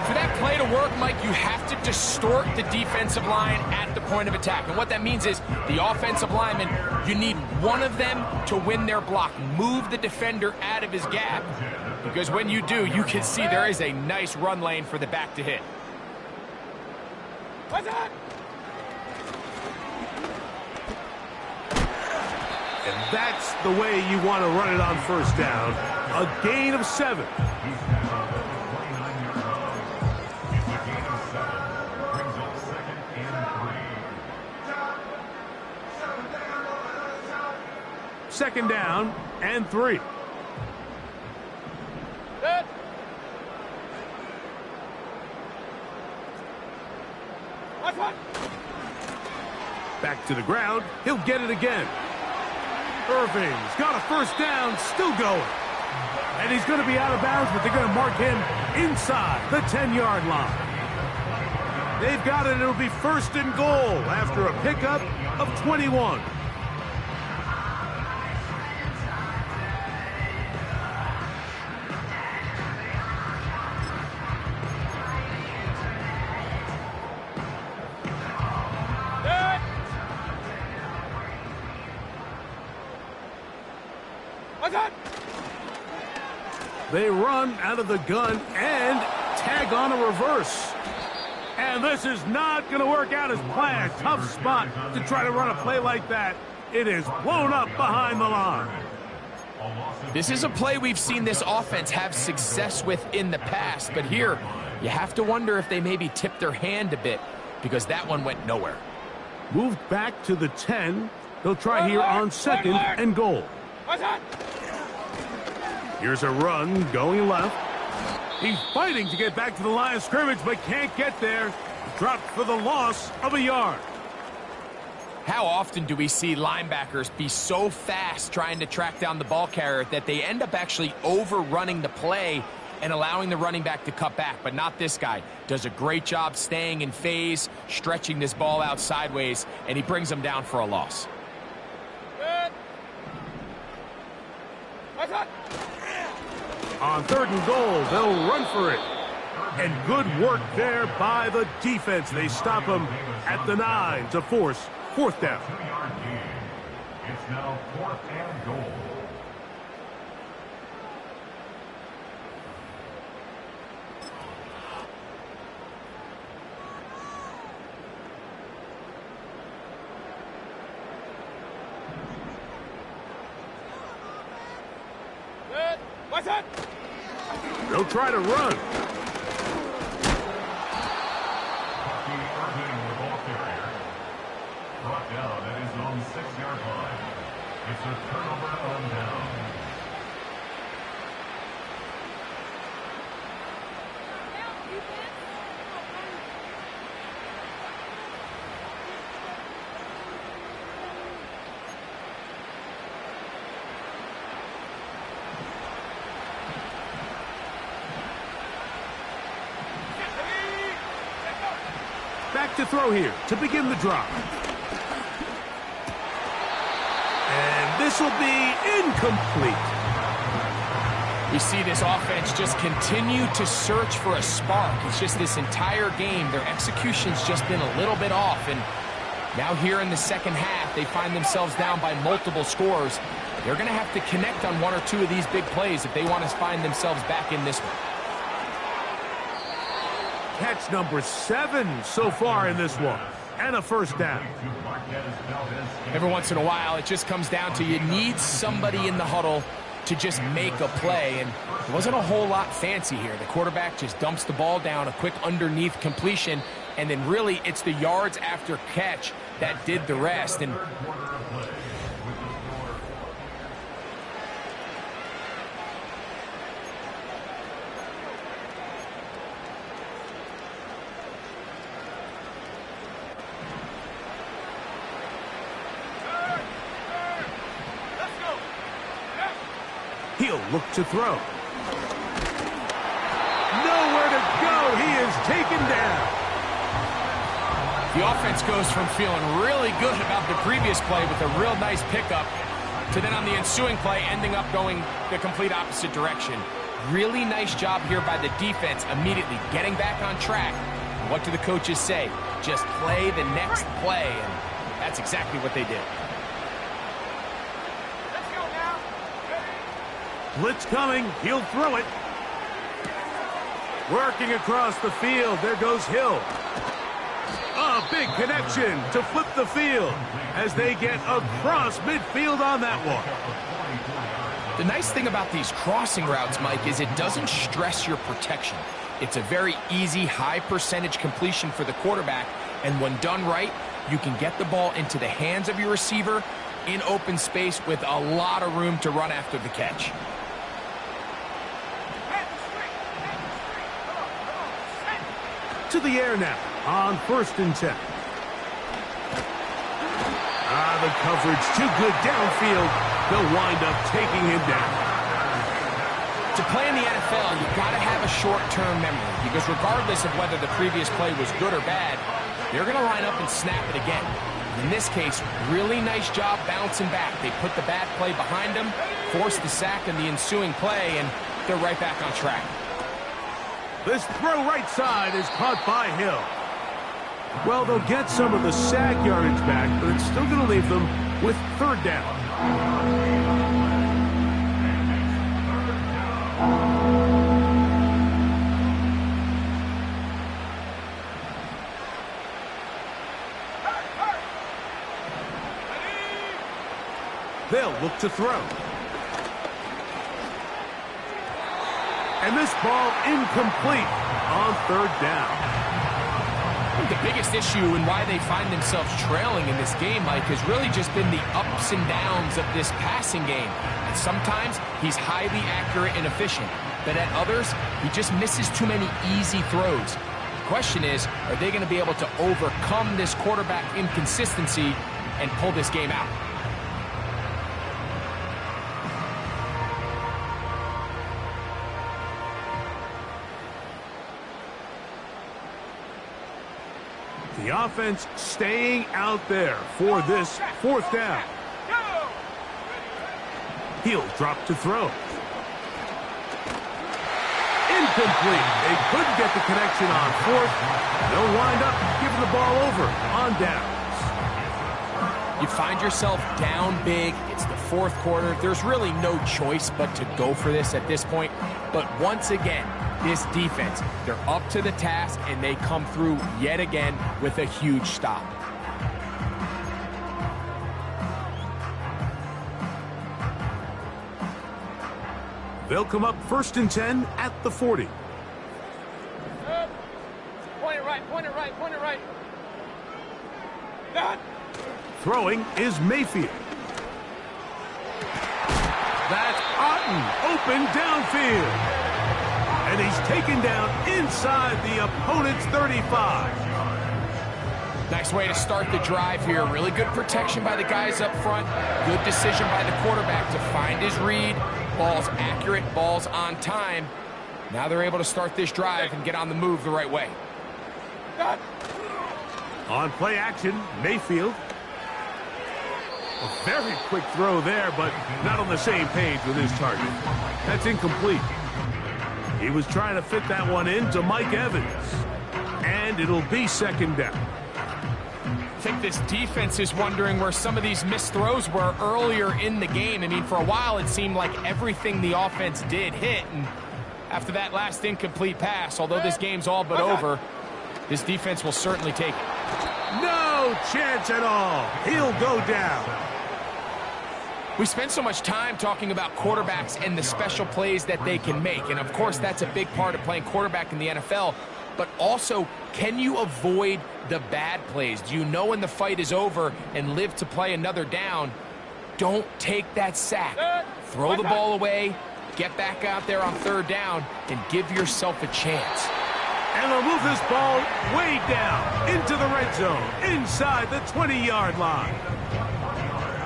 For that play to work, Mike, you have to distort the defensive line at the point of attack. And what that means is the offensive lineman, you need one of them to win their block. Move the defender out of his gap. Because when you do, you can see there is a nice run lane for the back to hit. What's that? And that's the way you want to run it on first down. A gain of 7. Second down and 3. Back to the ground. He'll get it again. Irving's got a first down, still going. And he's going to be out of bounds, but they're going to mark him inside the 10-yard line. They've got it. It'll be first and goal after a pickup of 21. They run out of the gun and tag on a reverse. And this is not going to work out as planned. Tough spot to try to run a play like that. It is blown up behind the line. This is a play we've seen this offense have success with in the past, but here you have to wonder if they maybe tipped their hand a bit because that one went nowhere. Moved back to the 10. They'll try here on second and goal. Here's a run going left. He's fighting to get back to the line of scrimmage, but can't get there. Dropped for the loss of a yard. How often do we see linebackers be so fast trying to track down the ball carrier that they end up actually overrunning the play and allowing the running back to cut back? But not this guy. Does a great job staying in phase, stretching this ball out sideways, and he brings them down for a loss. On third and goal, they'll run for it. And good work there by the defense. They stop him at the 9 to force fourth down. 2-yard gain. It's now 4th and goal. They'll try to run. Brought down, that is on the 6-yard line. It's a turnover on down. Back to throw here to begin the drive. And this will be incomplete. We see this offense just continue to search for a spark. It's just this entire game, their execution's just been a little bit off. And now here in the second half, they find themselves down by multiple scores. They're going to have to connect on one or two of these big plays if they want to find themselves back in this one. Catch number 7 so far in this one. And a first down. Every once in a while, it just comes down to you need somebody in the huddle to just make a play. And it wasn't a whole lot fancy here. The quarterback just dumps the ball down, a quick underneath completion, and then really it's the yards after catch that did the rest. And he'll look to throw. Nowhere to go. He is taken down. the offense goes from feeling really good about the previous play with a real nice pickup to then on the ensuing play ending up going the complete opposite direction. Really nice job here by the defense immediately getting back on track. And what do the coaches say? Just play the next play, and that's exactly what they did. Blitz coming. He'll throw it. Working across the field. There goes Hill. A big connection to flip the field as they get across midfield on that one. The nice thing about these crossing routes, Mike, is it doesn't stress your protection. It's a very easy, high percentage completion for the quarterback, and when done right, you can get the ball into the hands of your receiver in open space with a lot of room to run after the catch. To the air now on 1st and 10. The coverage too good downfield. They'll wind up taking him down. To play in the NFL, you got to have a short-term memory, because regardless of whether the previous play was good or bad, they're going to line up and snap it again. In this case, really nice job bouncing back. They put the bad play behind them, forced the sack in the ensuing play, and they're right back on track. This throw right side is caught by Hill. Well, they'll get some of the sack yardage back, but it's still going to leave them with third down. They'll look to throw. And this ball incomplete on third down. I think the biggest issue and why they find themselves trailing in this game, Mike, has really just been the ups and downs of this passing game. And sometimes he's highly accurate and efficient, but at others, he just misses too many easy throws. The question is, are they going to be able to overcome this quarterback inconsistency and pull this game out? The offense staying out there for this fourth down. He'll drop to throw. Incomplete. They couldn't get the connection on fourth. They'll wind up giving the ball over on downs. You find yourself down big. It's the fourth quarter. There's really no choice but to go for this at this point. But once again, this defense, they're up to the task, and they come through yet again with a huge stop. They'll come up 1st and 10 at the 40. Point it right, point it right, point it right. Throwing is Mayfield. That's Otten, open downfield. And he's taken down inside the opponent's 35. Nice way to start the drive here. Really good protection by the guys up front. Good decision by the quarterback to find his read. Ball's accurate, ball's on time. Now they're able to start this drive and get on the move the right way. On play action, Mayfield. A very quick throw there, but not on the same page with his target. That's incomplete. He was trying to fit that one into Mike Evans. And it'll be second down. I think this defense is wondering where some of these missed throws were earlier in the game. I mean, for a while it seemed like everything the offense did hit. And after that last incomplete pass, although this game's all but over, this defense will certainly take it. No chance at all. He'll go down. We spend so much time talking about quarterbacks and the special plays that they can make. And, of course, that's a big part of playing quarterback in the NFL. But also, can you avoid the bad plays? Do you know when the fight is over and live to play another down? Don't take that sack. Throw the ball away, get back out there on third down, and give yourself a chance. And they'll move this ball way down into the red zone, inside the 20-yard line.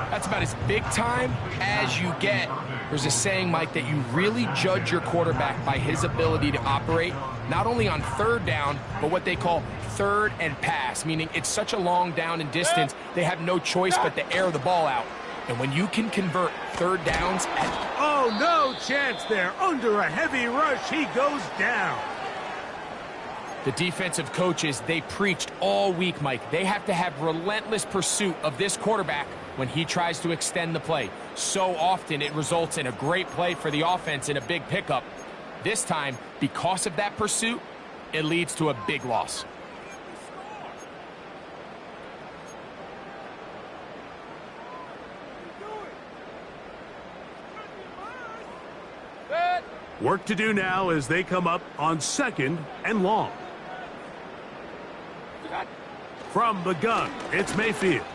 That's about as big time as you get. There's a saying, Mike, that you really judge your quarterback by his ability to operate, not only on third down, but what they call third and pass, meaning it's such a long down and distance, they have no choice but to air the ball out. And when you can convert third downs at... Oh, no chance there. Under a heavy rush, he goes down. The defensive coaches, they preached all week, Mike. They have to have relentless pursuit of this quarterback when he tries to extend the play. So often it results in a great play for the offense and a big pickup. This time, because of that pursuit, it leads to a big loss. Work to do now as they come up on 2nd and long. From the gun, it's Mayfield.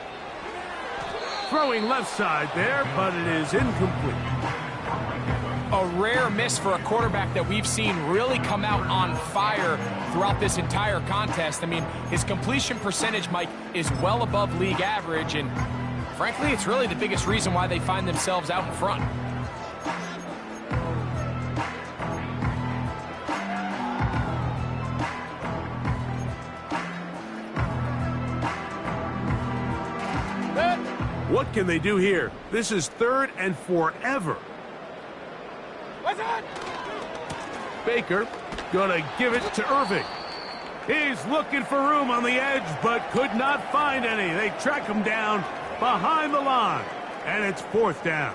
Throwing left side there, but it is incomplete. A rare miss for a quarterback that we've seen really come out on fire throughout this entire contest. I mean, his completion percentage, Mike, is well above league average, and frankly, it's really the biggest reason why they find themselves out in front. What can they do here? This is 3rd and forever. Baker gonna give it to Irving. He's looking for room on the edge, but could not find any. They track him down behind the line, and it's 4th down.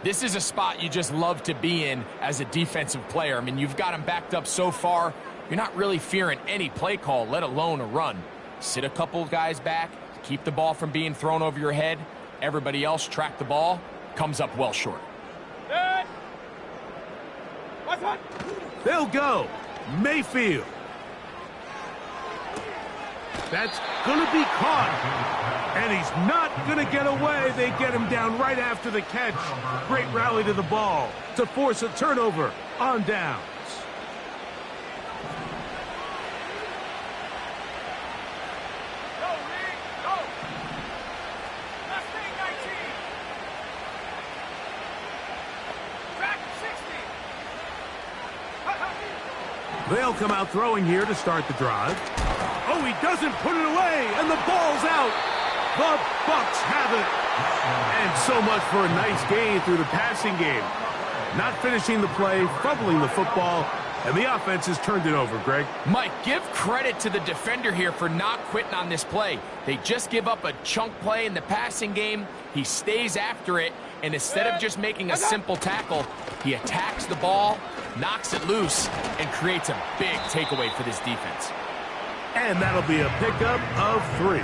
This is a spot you just love to be in as a defensive player. I mean, you've got him backed up so far, you're not really fearing any play call, let alone a run. Sit a couple guys back, keep the ball from being thrown over your head. Everybody else track the ball, comes up well short. They'll go. Mayfield. That's going to be caught. And he's not going to get away. They get him down right after the catch. Great rally to the ball to force a turnover on downs. They'll come out throwing here to start the drive. Oh, he doesn't put it away, and the ball's out. The Bucs have it. And so much for a nice gain through the passing game. Not finishing the play, fumbling the football, and the offense has turned it over, Greg. Mike, give credit to the defender here for not quitting on this play. They just give up a chunk play in the passing game. He stays after it, and instead of just making a simple tackle, he attacks the ball, knocks it loose, and creates a big takeaway for this defense. And that'll be a pickup of 3.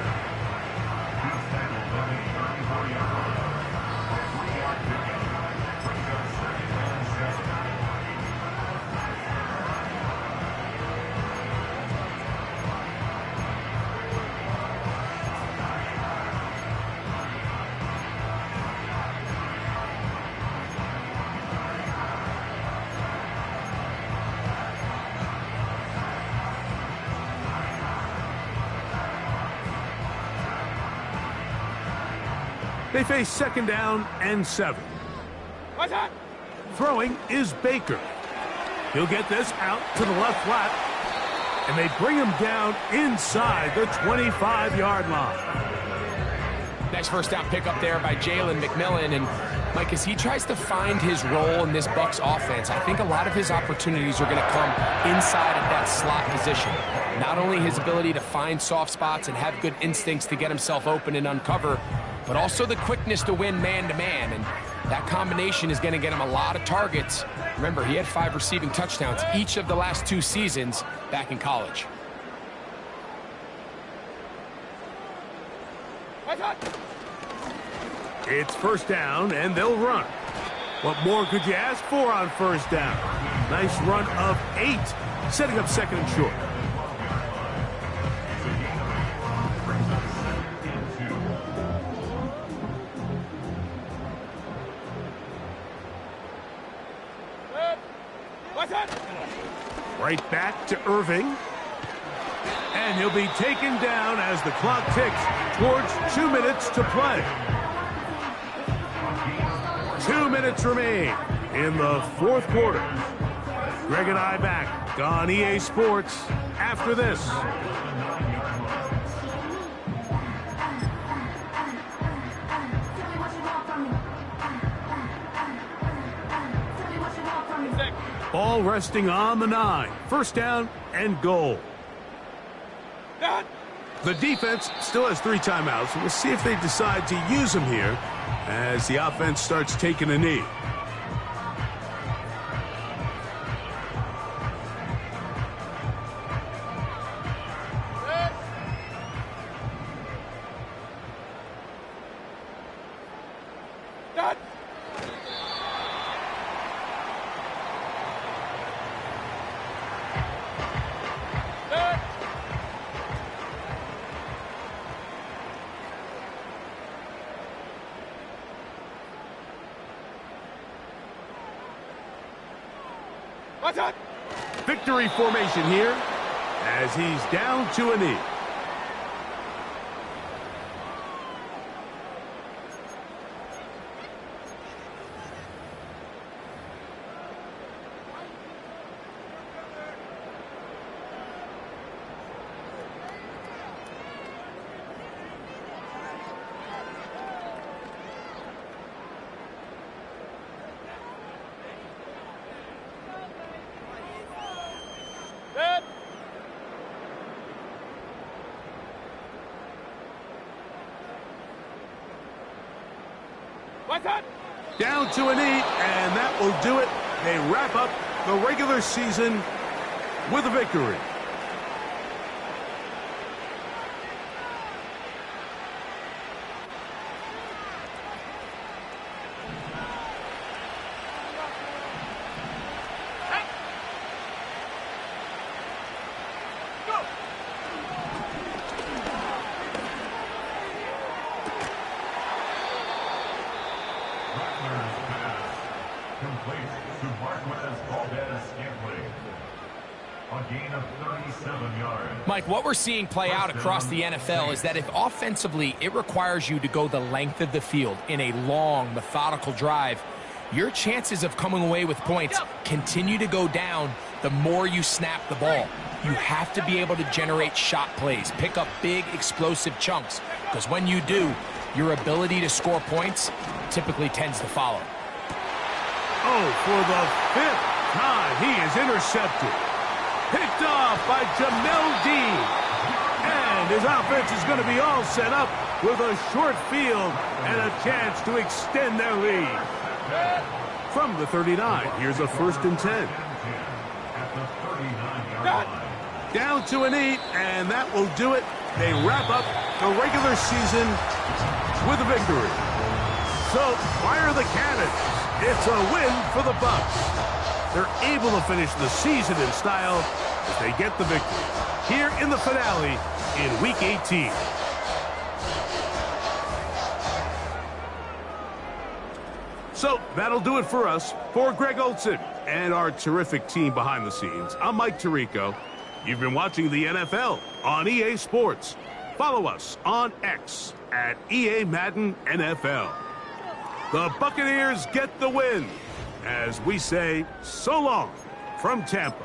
They face 2nd down and 7. Throwing is Baker. He'll get this out to the left flat, and they bring him down inside the 25-yard line. Nice first down pickup there by Jalen McMillan. And Mike, as he tries to find his role in this Bucs offense, I think a lot of his opportunities are going to come inside of that slot position. Not only his ability to find soft spots and have good instincts to get himself open and uncover, but also the quickness to win man-to-man. And that combination is going to get him a lot of targets. Remember, he had 5 receiving touchdowns each of the last 2 seasons back in college. It's 1st down, and they'll run. What more could you ask for on 1st down? Nice run of 8, setting up 2nd and short. Right back to Irving. And he'll be taken down as the clock ticks towards 2 minutes to play. 2 minutes remain in the 4th quarter. Greg and I back on EA Sports after this. Ball resting on the 9. 1st down and goal. The defense still has 3 timeouts. We'll see if they decide to use them here as the offense starts taking a knee. Victory formation here as he's down to a knee. Down to a knee, and that will do it. They wrap up the regular season with a victory. Mike, what we're seeing play out across the NFL is that if offensively it requires you to go the length of the field in a long, methodical drive, your chances of coming away with points continue to go down the more you snap the ball. You have to be able to generate shot plays, pick up big, explosive chunks, because when you do, your ability to score points typically tends to follow. Oh, for the 5th time, he is intercepted. Picked off by Jamel Dean. And his offense is going to be all set up with a short field and a chance to extend their lead. From the 39, here's a 1st and 10. Down to a knee, and that will do it. They wrap up the regular season with a victory. So, fire the cannons. It's a win for the Bucs. They're able to finish the season in style as they get the victory here in the finale in Week 18. So that'll do it for us. For Greg Olson and our terrific team behind the scenes, I'm Mike Tirico. You've been watching the NFL on EA Sports. Follow us on X at EA Madden NFL. The Buccaneers get the win as we say so long from Tampa.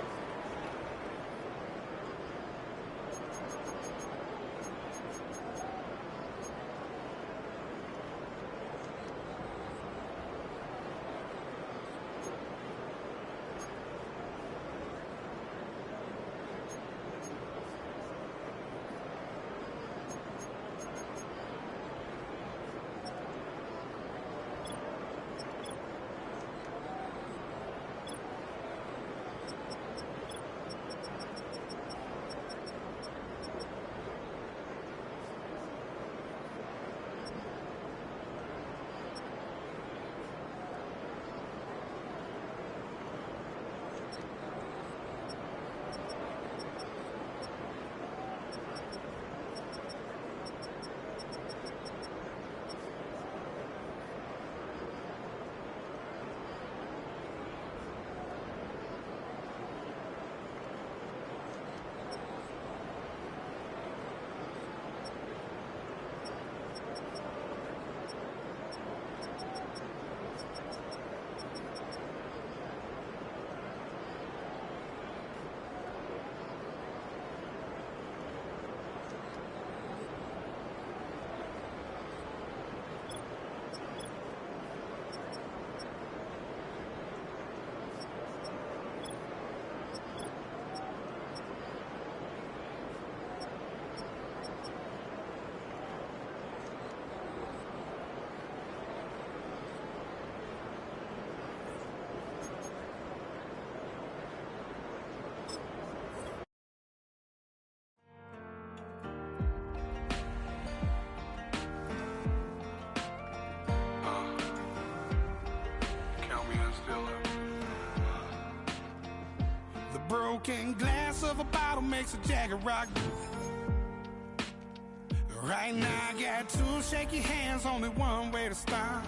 Broken glass of a bottle makes a jagged rock. Right now I got 2 shaky hands, only one way to stop.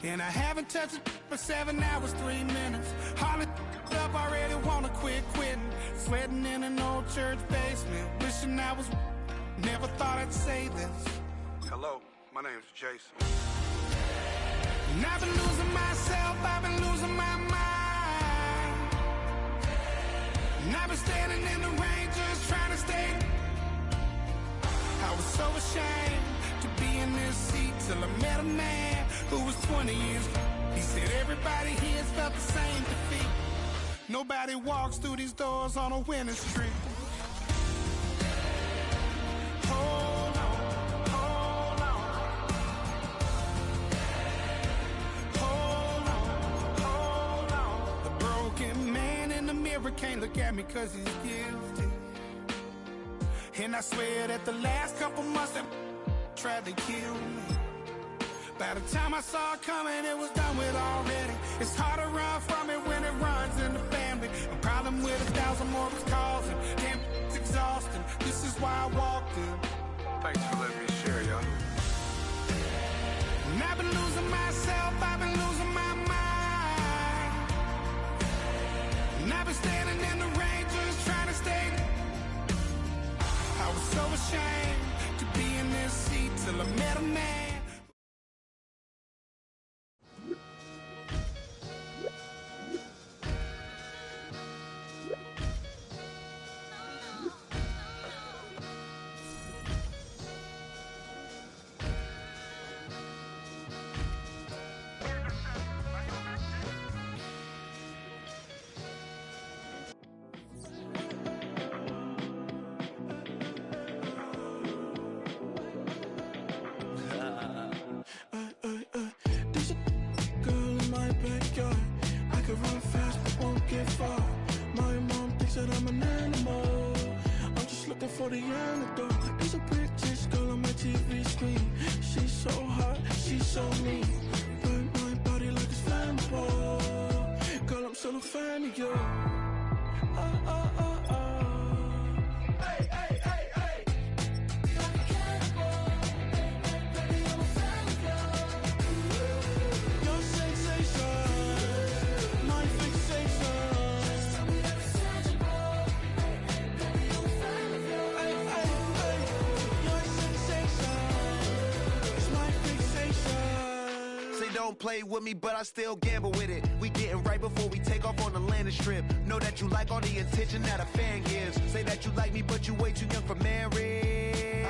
And I haven't touched it for 7 hours, 3 minutes. Hardly up, already wanna quitting. Sweating in an old church basement, wishing I was. Never thought I'd say this. Hello, my name's Jason. And I've been losing myself, I've been losing my mind. And I've been standing in the rain just trying to stay. I was so ashamed to be in this seat till I met a man who was 20 years. He said everybody here has felt the same defeat. Nobody walks through these doors on a winning streak. Hold on, hold on. lover can't look at me cause he's guilty. And I swear that the last couple months that tried to kill me. By the time I saw it coming, it was done with already. It's hard to run from it when it runs in the family. A problem with 1,000 more is causing. Damn, it's exhausting. This is why I walked in. Thanks for letting me share, y'all. And I've been losing myself, I've been losing my mind. And I've been standing in the rain just trying to stay. I was so ashamed to be in this seat till I met a man. For the antidote, there's a British girl on my TV screen. She's so hot, she's so mean. Burn my body like it's flammable. Girl, I'm still a fan of you. Hey, hey, hey, hey. Like a cannibal. Baby, I'm a fan of you. Your sensation, my fixation. Just tell me that it's tangible. Baby, I'm a fan of you. Don't play with me, but I still gamble with it. We getting right before we take off on the landing strip. Know that you like all the attention that a fan gives. Say that you like me, but you way too young for marriage.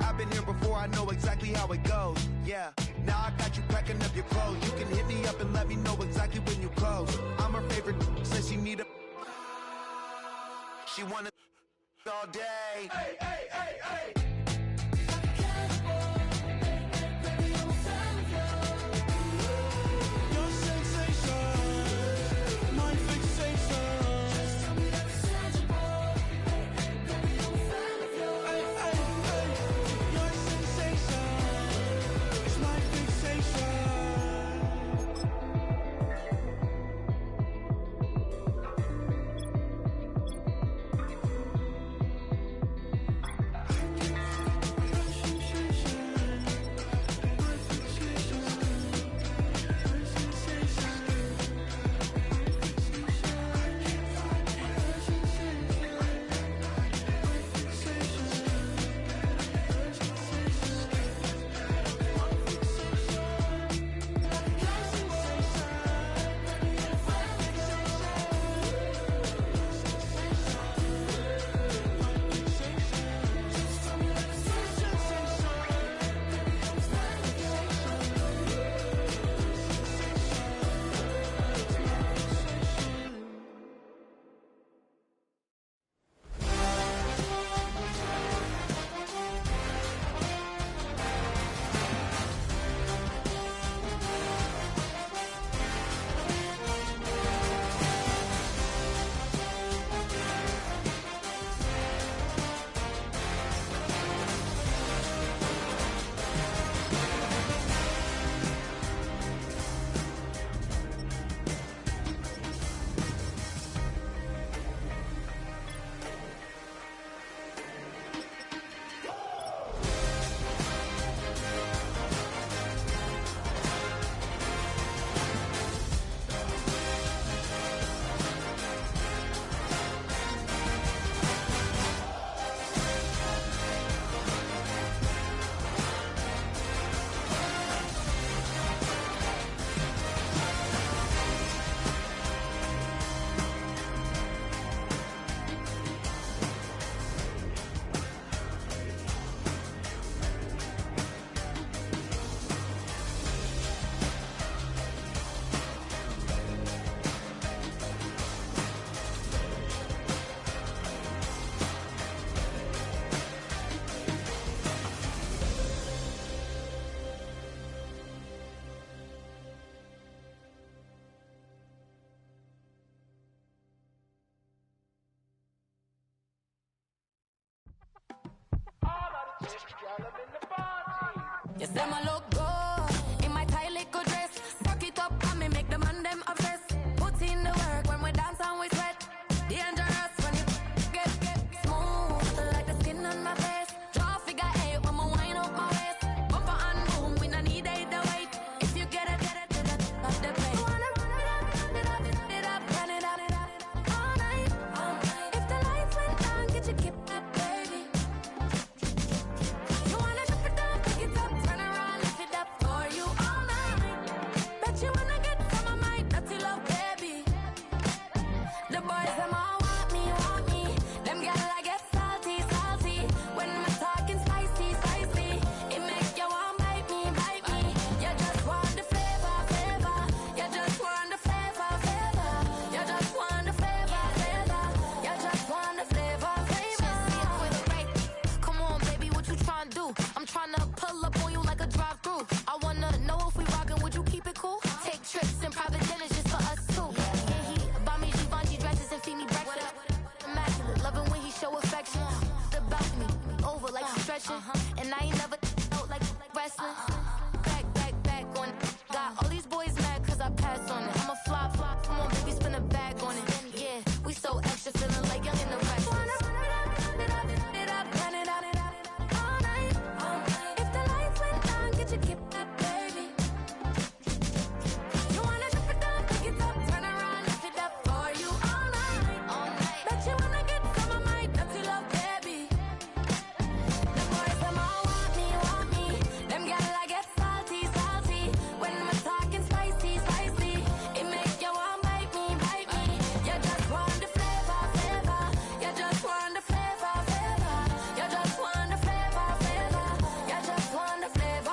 I've been here before, I know exactly how it goes. Yeah, now I got you packing up your clothes. You can hit me up and let me know exactly when you close. I'm her favorite, says she need a... She wanna all day. Hey, hey, hey, hey. Yes, them a look good in my tight little dress. Back it up and me make the man them obsessed. Put in the work when we dance and we sweat. Dangerous when you get smooth like the skin on my face. Draw figure 8 when we wind up my waist. Bumper and boom, we no need either weight. If you get it, off the plate. You wanna run it up, run it up, all night. If the lights went down, get your kip up, baby. You wanna drop it down, pick it up, turn around, lift it up for you all night. Bet you wanna get some of my dirty love, baby. The boys them all want me. Them gyal I get salty. When I'm talking spicy. It make you want bite me. You just want the flavor. You just want the flavor. You just want the flavor. You just want the flavor. See it with a break. Come on, baby, what you tryna do? I'm tryna pull up on you like a drive-through. I wanna know if we rockin', would you keep it cool? Take trips and private dinners just for us two. Yeah, he buy me Givenchy dresses and feed me breakfast. Immaculate, loving when he show affection. The balcony, over like stretching. And I ain't never out like wrestling. Back on it. Got all these boys mad cause I pass on it. I'm a flop. Come on, baby, spin a bag on it. Yeah, we so extra, feeling like young in the rest. Run it up, all night. If the lights went down, get your kip up, baby. You wanna drop it down, pick it up, turn around, lift it up for you all night. Bet you wanna get some of my dirty love, baby. The boys them all want me. Them gyal I get salty. When I'm talking spicy. It make you want bite me. You just want the flavor. You just want the flavor. You just want the flavor. You just want the flavor.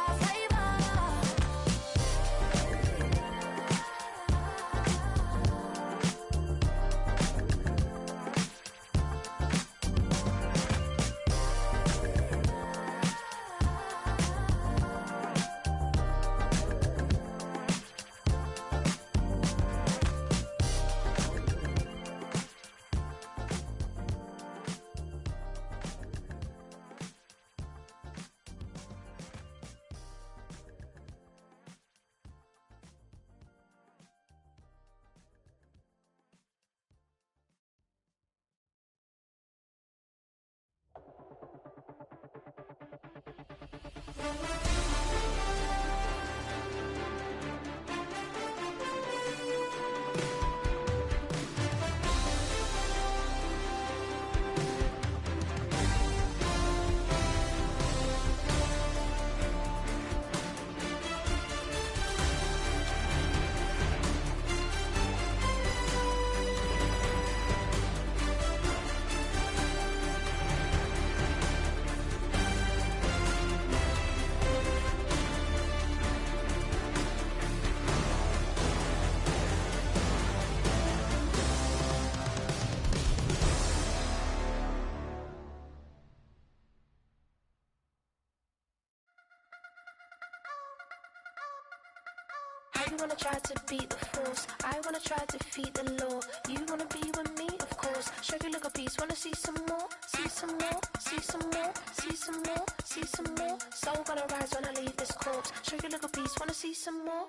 You wanna try to beat the force, I wanna try to defeat the law. You wanna be with me, of course. Show you look a piece, wanna see some more, see some more, see some more, see some more, see some more. Soul gonna rise when I leave this corpse. Show you look a piece, wanna see some more.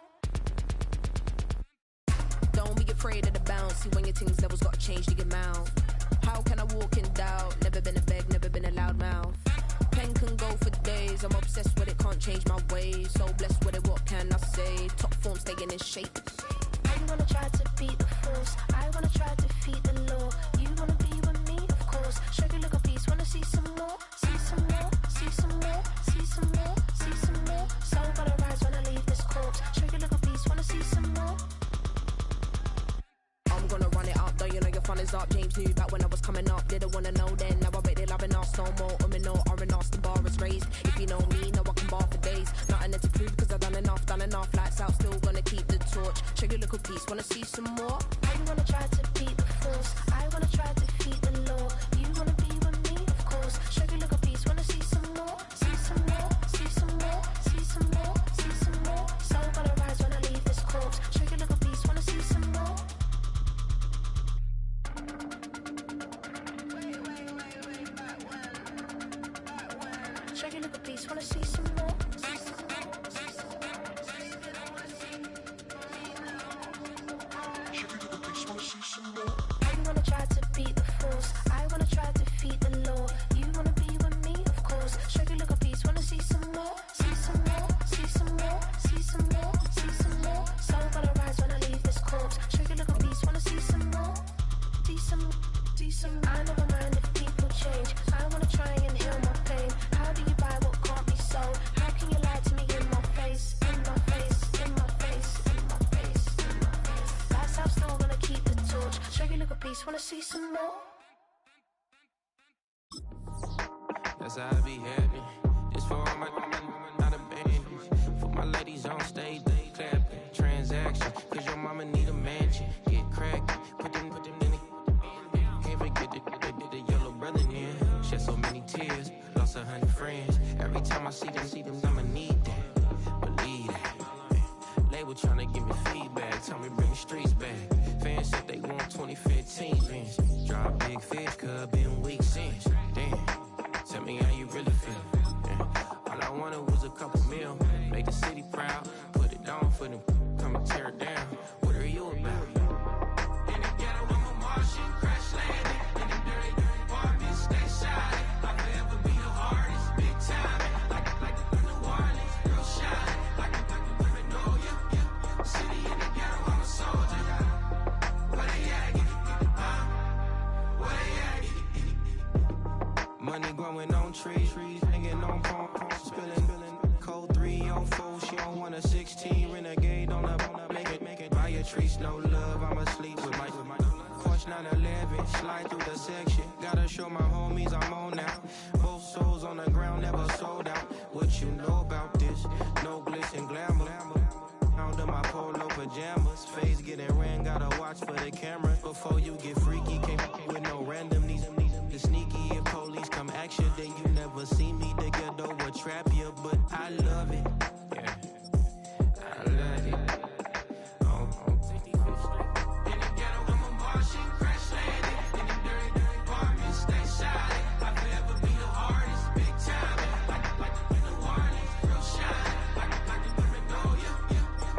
Don't be afraid of the bounce. See when your things levels gotta change to your mouth. How can I walk in doubt? Never been a beg, never been a loud mouth. Pen can go for days. I'm obsessed with it, can't change my ways. So blessed with it, what can I say? Top form staying in shape. I wanna try to beat the force, I wanna try to defeat the law. You wanna be with me, of course. Show you look a piece, wanna see some more, see some more, see some more, see some more, see some more. Soul gonna rise when I leave this corpse. Show you look a piece, wanna see some more. I'm gonna run it up, though you know your fun is up. James knew back when I was coming up, didn't wanna know then. Now I bet they're loving us no more. No R&R's, the bar is raised. If you know me, know I can bar for days. Nothing to prove cause I've done enough. Lights out, still gonna keep the torch. Show you little piece, wanna see some more? I wanna try to beat the force, I wanna try to defeat the law. You wanna be with me, of course. Show you little piece, wanna see some more, see some more, see some more, see some more, see some more. Soul gonna rise when I leave this corpse. Show you little piece, wanna see some more. Show you look a beast, wanna see some more? You wanna try to beat the force, I wanna try to defeat the law. You wanna be with me, of course. Sugar look a beast, wanna see some more? See some more, see some more, see some more, see some more. Soul gonna rise when I leave this corpse. Sugar look a beast, wanna see some more? See some, see some. I never mind if people change. I wanna try and heal my pain. How do you buy what can't be sold? How can you lie to me in my face, in my face, in my face, in my face, in my face? That's how I'm still gonna keep the torch. Sugar look a beast, wanna see some more? That's how I be happy. Just for all my not abandoned. For my ladies on stage, they clapping. Transaction, cause your mama need a mansion. Get crackin', put them in the. Can't forget the yellow brother in. Shed so many tears, lost 100 friends. Every time I see them, I'ma need that. Believe that. Label tryna give me feedback, tell me bring the streets back. Fans said they want 2015 Vince. Drop big fish, cuz been weeks since. Damn. Tell me how you really feel. Yeah. All I wanted was a couple mil. Make the city proud. Put it down for them. Come and tear it down. What are you about? In the ghetto, I'm a Martian. Crash landing. In the dirty apartments. Stay shy. I'll forever be the hardest. Big time. Like the New Orleans. Real shy. Like the women know ya. City in the ghetto, I'm a soldier. Where they at? Where they at? Money growing on trees, hanging on palm, spilling, code 304. She don't want a 16, renegade on the make it. Buy a trees, no love, I'm asleep with my Porsche 911, slide through the section. Gotta show my homies I'm on now. Both souls on the ground, never sold out. What you know about this? No glitz and glamour. Under my polo pajamas, face getting ran, gotta watch for the cameras. Before you get freaky, can't with no random these sneaky. If police come ask you, then you never see me. The ghetto will trap you, but I love it. Yeah, I love it. In the ghetto, I'm a Martian, crash landing. In the dirty apartments, stay shy. I'll forever be the hardest, big time. Like the New Orleans, real shy. Like the women know ya.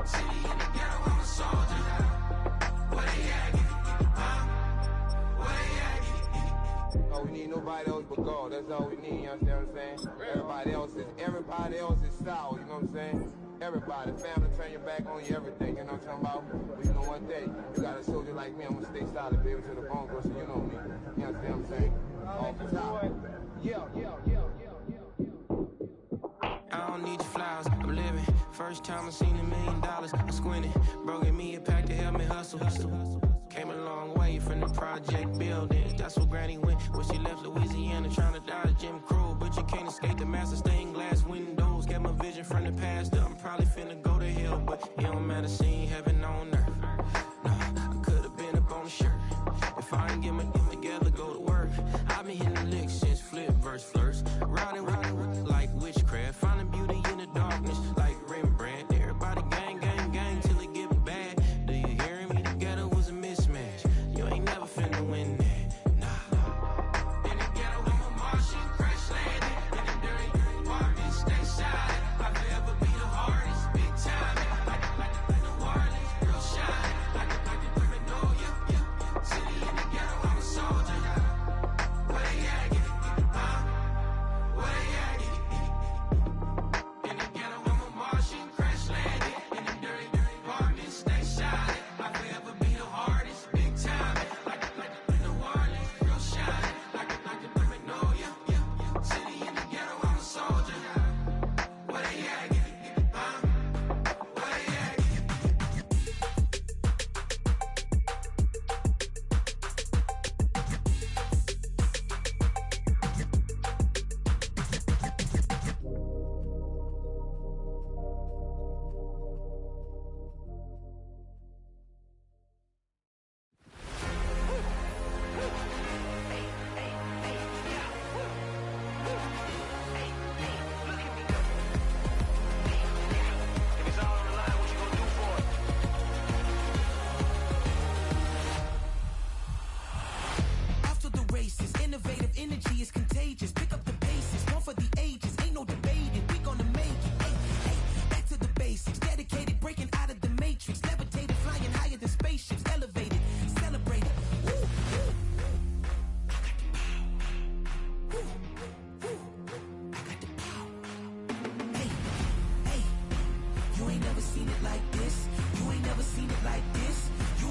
City in the ghetto, I'm a soldier. Where they at? Where they at? Oh, we need nobody else but God. That's all we need, you understand what I'm saying? Everybody else is sour, you know what I'm saying? Everybody, family, turn your back on you, everything, you know what I'm talking about? But you know one day, you got a soldier like me, I'm gonna stay solid, baby, to the bone, so you know me. You understand what I'm saying? Off the top. I don't need your flowers, I'm living. First time I seen $1 million, I squinted. Bro, give me a pack to help me hustle. Came a long way from the project building. That's where Granny went when she left Louisiana, trying to dodge Jim Crow. But you can't escape the master stained glass windows. Got my vision from the past. I'm probably finna go to hell, but it don't matter, seeing heaven on earth. No, I could've been up on the shirt. If I ain't get my shit together, go to work. I've been hitting the licks since flip verse first. Riding like witchcraft, finding beauty in the darkness like Rembrandt. Everybody gang, gang, gang till it get bad. Do you hear me? The ghetto was a mismatch. You ain't never finna win that. Nah. In the ghetto, I'm a Martian.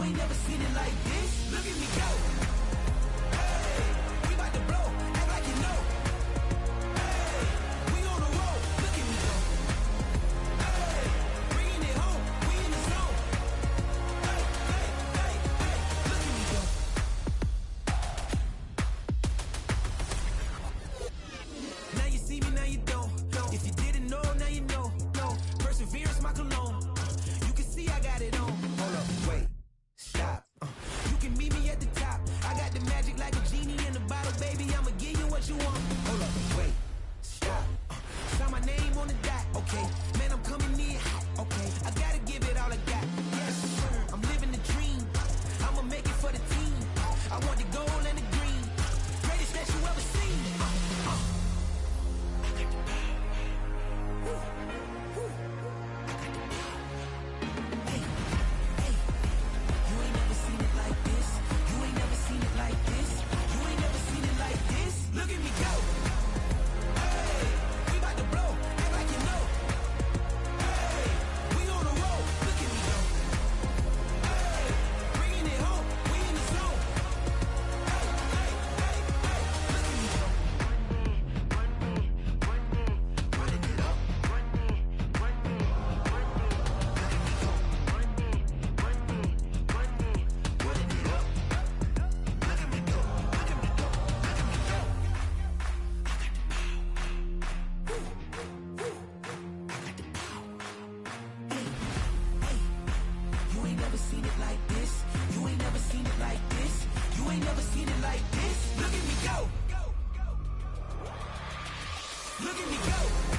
ain't never seen it like this. Look at me go. Hey, we about to blow. Act like you know. Hey, we on the road. Look at me go. Hey, bringing it home. We in the zone. Hey, hey, hey, hey. Look at me go. Now you see me, now you don't. If you didn't know, now you know. No, perseverance, my cologne. You can see I got it on. Hold up, wait, stop. You can meet me at the top. I got the magic like a genie in a bottle, baby. I'ma give you what you want. Hold up, wait, stop. Sign my name on the dot, okay. Man, I'm coming in hot, okay. I gotta give it all I got. Yes, I'm living the dream. I'ma make it for the team. I want the gold and the green. Greatest that you ever seen. Look at me go. Hey, we about to blow. Act like you know. Hey, we on the road. Look at me go. Hey, bringing it home. We in the zone. Hey, hey, hey, hey. Look at me go. Running it up. Running it up. Look at me go. Look at me go. Look at me go. You ain't never seen it like this. You ain't never seen it like this. You ain't never seen it like this. Look at me go. Look at me go.